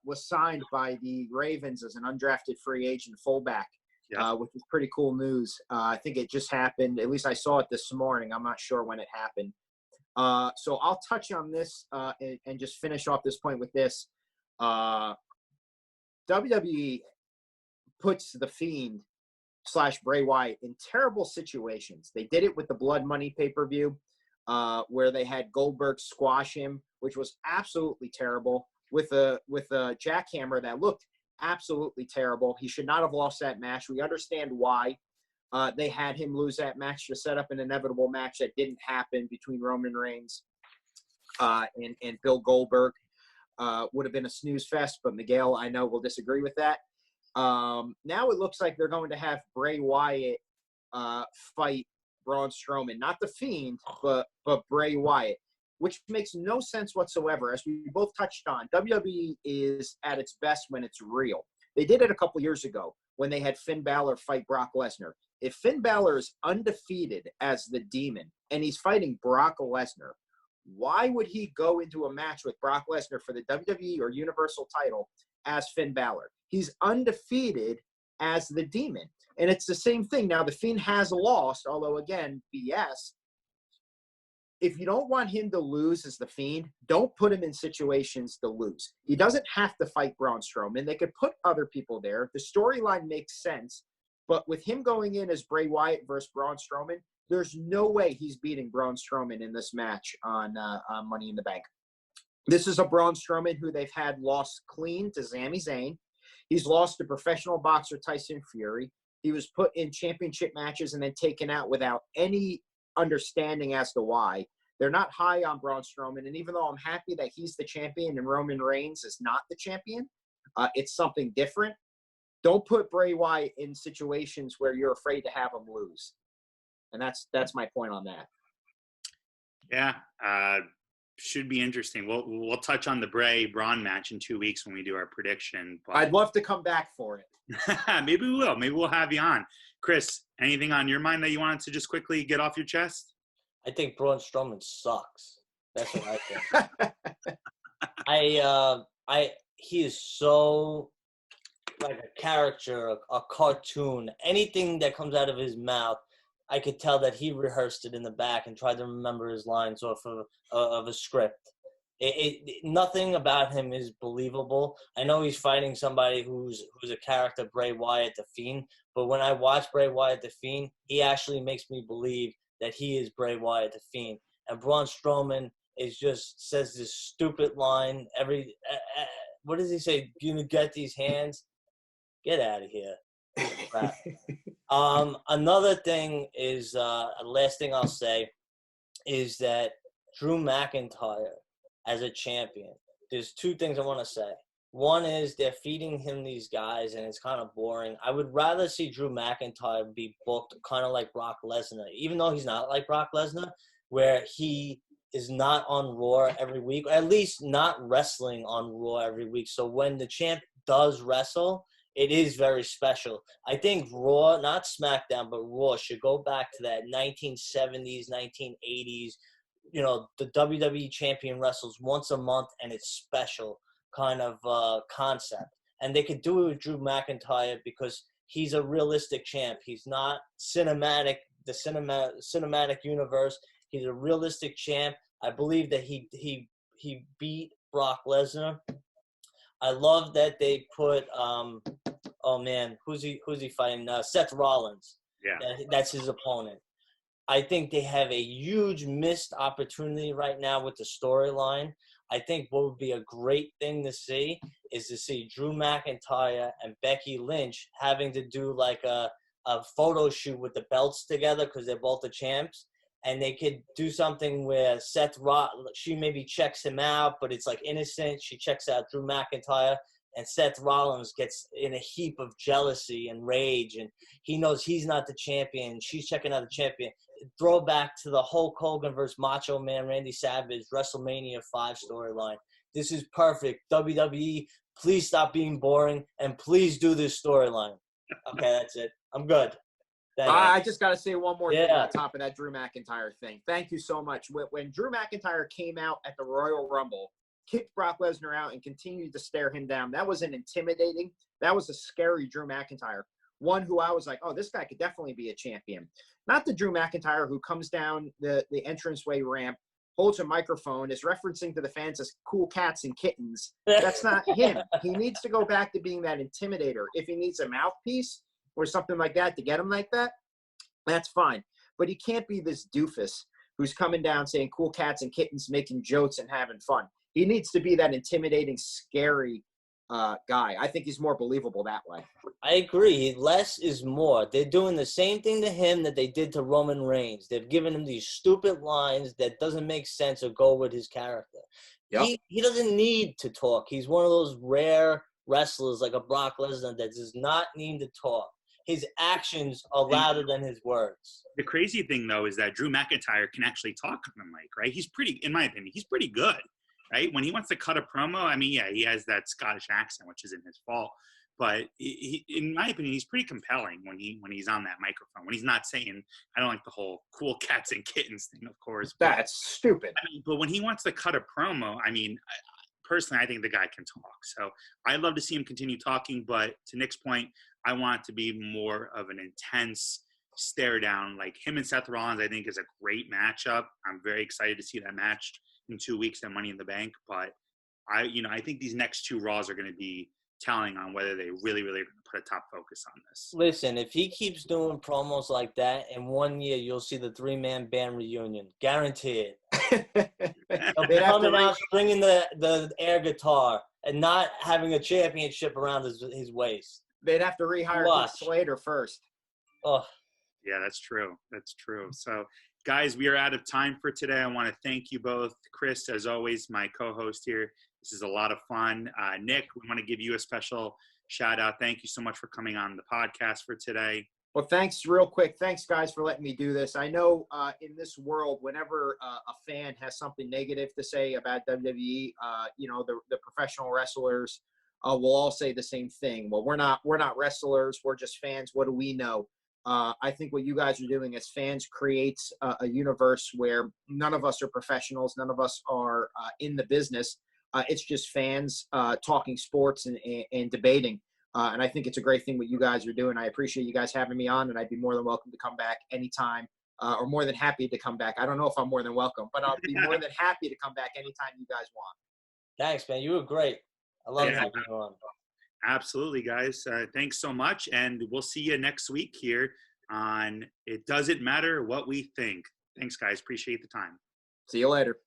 C: was signed by the Ravens as an undrafted free agent fullback, which is pretty cool news. I think it just happened. At least I saw it this morning. I'm not sure when it happened. So I'll touch on this and just finish off this point with this. WWE puts the Fiend / Bray Wyatt in terrible situations. They did it with the Blood Money pay-per-view, where they had Goldberg squash him, which was absolutely terrible, with a jackhammer that looked absolutely terrible. He should not have lost that match. We understand why they had him lose that match to set up an inevitable match that didn't happen between Roman Reigns and Bill Goldberg. Would have been a snooze fest, but Miguel, I know, will disagree with that. Now it looks like they're going to have Bray Wyatt fight Braun Strowman, not the Fiend, but Bray Wyatt, which makes no sense whatsoever. As we both touched on, WWE is at its best when it's real. They did it a couple years ago when they had Finn Balor fight Brock Lesnar. If Finn Balor is undefeated as the Demon and he's fighting Brock Lesnar, why would he go into a match with Brock Lesnar for the WWE or Universal title as Finn Balor? He's undefeated as the Demon. And it's the same thing. Now, the Fiend has lost, although, again, BS. If you don't want him to lose as the Fiend, don't put him in situations to lose. He doesn't have to fight Braun Strowman. They could put other people there. The storyline makes sense. But with him going in as Bray Wyatt versus Braun Strowman, there's no way he's beating Braun Strowman in this match on Money in the Bank. This is a Braun Strowman who they've had lost clean to Sami Zayn. He's lost to professional boxer Tyson Fury. He was put in championship matches and then taken out without any understanding as to why. They're not high on Braun Strowman, and even though I'm happy that he's the champion and Roman Reigns is not the champion, it's something different. Don't put Bray Wyatt in situations where you're afraid to have him lose. And that's my point on that.
A: Yeah, should be interesting. We'll touch on the Bray-Braun match in 2 weeks when we do our prediction. But
C: I'd love to come back for it.
A: Maybe we will. Maybe we'll have you on. Chris, anything on your mind that you wanted to just quickly get off your chest?
B: I think Braun Strowman sucks. That's what I think. He is so like a character, a cartoon. Anything that comes out of his mouth, I could tell that he rehearsed it in the back and tried to remember his lines off of a script. Nothing about him is believable. I know he's fighting somebody who's a character, Bray Wyatt the Fiend, but when I watch Bray Wyatt the Fiend, he actually makes me believe that he is Bray Wyatt the Fiend. And Braun Strowman says this stupid line what does he say? You get these hands? Get out of here. Crap. Another thing is, last thing I'll say is that Drew McIntyre as a champion, there's two things I want to say. One is they're feeding him these guys, and it's kind of boring. I would rather see Drew McIntyre be booked kind of like Brock Lesnar, even though he's not like Brock Lesnar, where he is not on Raw every week, or at least not wrestling on Raw every week. So when the champ does wrestle, it is very special. I think Raw, not SmackDown, but Raw should go back to that 1970s, 1980s. You know, the WWE champion wrestles once a month, and it's special kind of concept. And they could do it with Drew McIntyre because he's a realistic champ. He's not cinematic, the cinematic universe. He's a realistic champ. I believe that he beat Brock Lesnar. I love that they put oh man, who's he fighting? Seth Rollins.
A: Yeah,
B: that's his opponent. I think they have a huge missed opportunity right now with the storyline. I think what would be a great thing to see is to see Drew McIntyre and Becky Lynch having to do like a photo shoot with the belts together because they're both the champs. And they could do something where she maybe checks him out, but it's like innocent. She checks out Drew McIntyre, and Seth Rollins gets in a heap of jealousy and rage, and he knows he's not the champion. She's checking out the champion. Throwback to the Hulk Hogan versus Macho Man Randy Savage WrestleMania 5 storyline. This is perfect. WWE, please stop being boring, and please do this storyline. Okay, that's it. I'm good.
C: I just got to say one more thing on top of that Drew McIntyre thing. Thank you so much. When Drew McIntyre came out at the Royal Rumble, kicked Brock Lesnar out, and continued to stare him down, that was intimidating. That was a scary Drew McIntyre. One who I was like, oh, this guy could definitely be a champion. Not the Drew McIntyre who comes down the entranceway ramp, holds a microphone, is referencing to the fans as cool cats and kittens. That's not him. He needs to go back to being that intimidator. If he needs a mouthpiece or something like that to get him like that, that's fine. But he can't be this doofus who's coming down saying cool cats and kittens, making jokes and having fun. He needs to be that intimidating, scary guy. I think he's more believable that way.
B: I agree. Less is more. They're doing the same thing to him that they did to Roman Reigns. They've given him these stupid lines that doesn't make sense or go with his character. Yep. He doesn't need to talk. He's one of those rare wrestlers like a Brock Lesnar that does not need to talk. His actions are louder than his words.
A: The crazy thing, though, is that Drew McIntyre can actually talk on the mic, right? He's pretty, in my opinion, he's pretty good, right? When he wants to cut a promo, I mean, yeah, he has that Scottish accent, which isn't his fault. But in my opinion, he's pretty compelling when he's on that microphone. When he's not saying, I don't like the whole cool cats and kittens thing, of course.
C: That's stupid.
A: I mean, but when he wants to cut a promo, I mean, personally, I think the guy can talk. So I'd love to see him continue talking. But to Nick's point, I want it to be more of an intense stare down. Like him and Seth Rollins, I think, is a great matchup. I'm very excited to see that match in 2 weeks at Money in the Bank. But I think these next two Raws are going to be telling on whether they really, really are going to put a top focus on this.
B: Listen, if he keeps doing promos like that, in 1 year you'll see the 3-man band reunion. Guaranteed. He'll be coming out stringing the air guitar and not having a championship around his waist.
C: They'd have to rehire Heath Slater first.
B: Oh.
A: Yeah, that's true. That's true. So, guys, we are out of time for today. I want to thank you both. Chris, as always, my co-host here. This is a lot of fun. Nick, we want to give you a special shout out. Thank you so much for coming on the podcast for today.
C: Well, thanks real quick. Thanks, guys, for letting me do this. I know in this world, whenever a fan has something negative to say about WWE, the professional wrestlers will all say the same thing. Well, we're not wrestlers. We're just fans. What do we know? I think what you guys are doing as fans creates a universe where none of us are professionals. None of us are in the business. It's just fans talking sports and debating. And I think it's a great thing what you guys are doing. I appreciate you guys having me on, and I'd be more than welcome to come back anytime or more than happy to come back. I don't know if I'm more than welcome, but I'll be more than happy to come back anytime you guys want.
B: Thanks, man. You were great. I love having you on.
A: Absolutely, guys. Thanks so much. And we'll see you next week here on It Doesn't Matter What We Think. Thanks, guys. Appreciate the time.
C: See you later.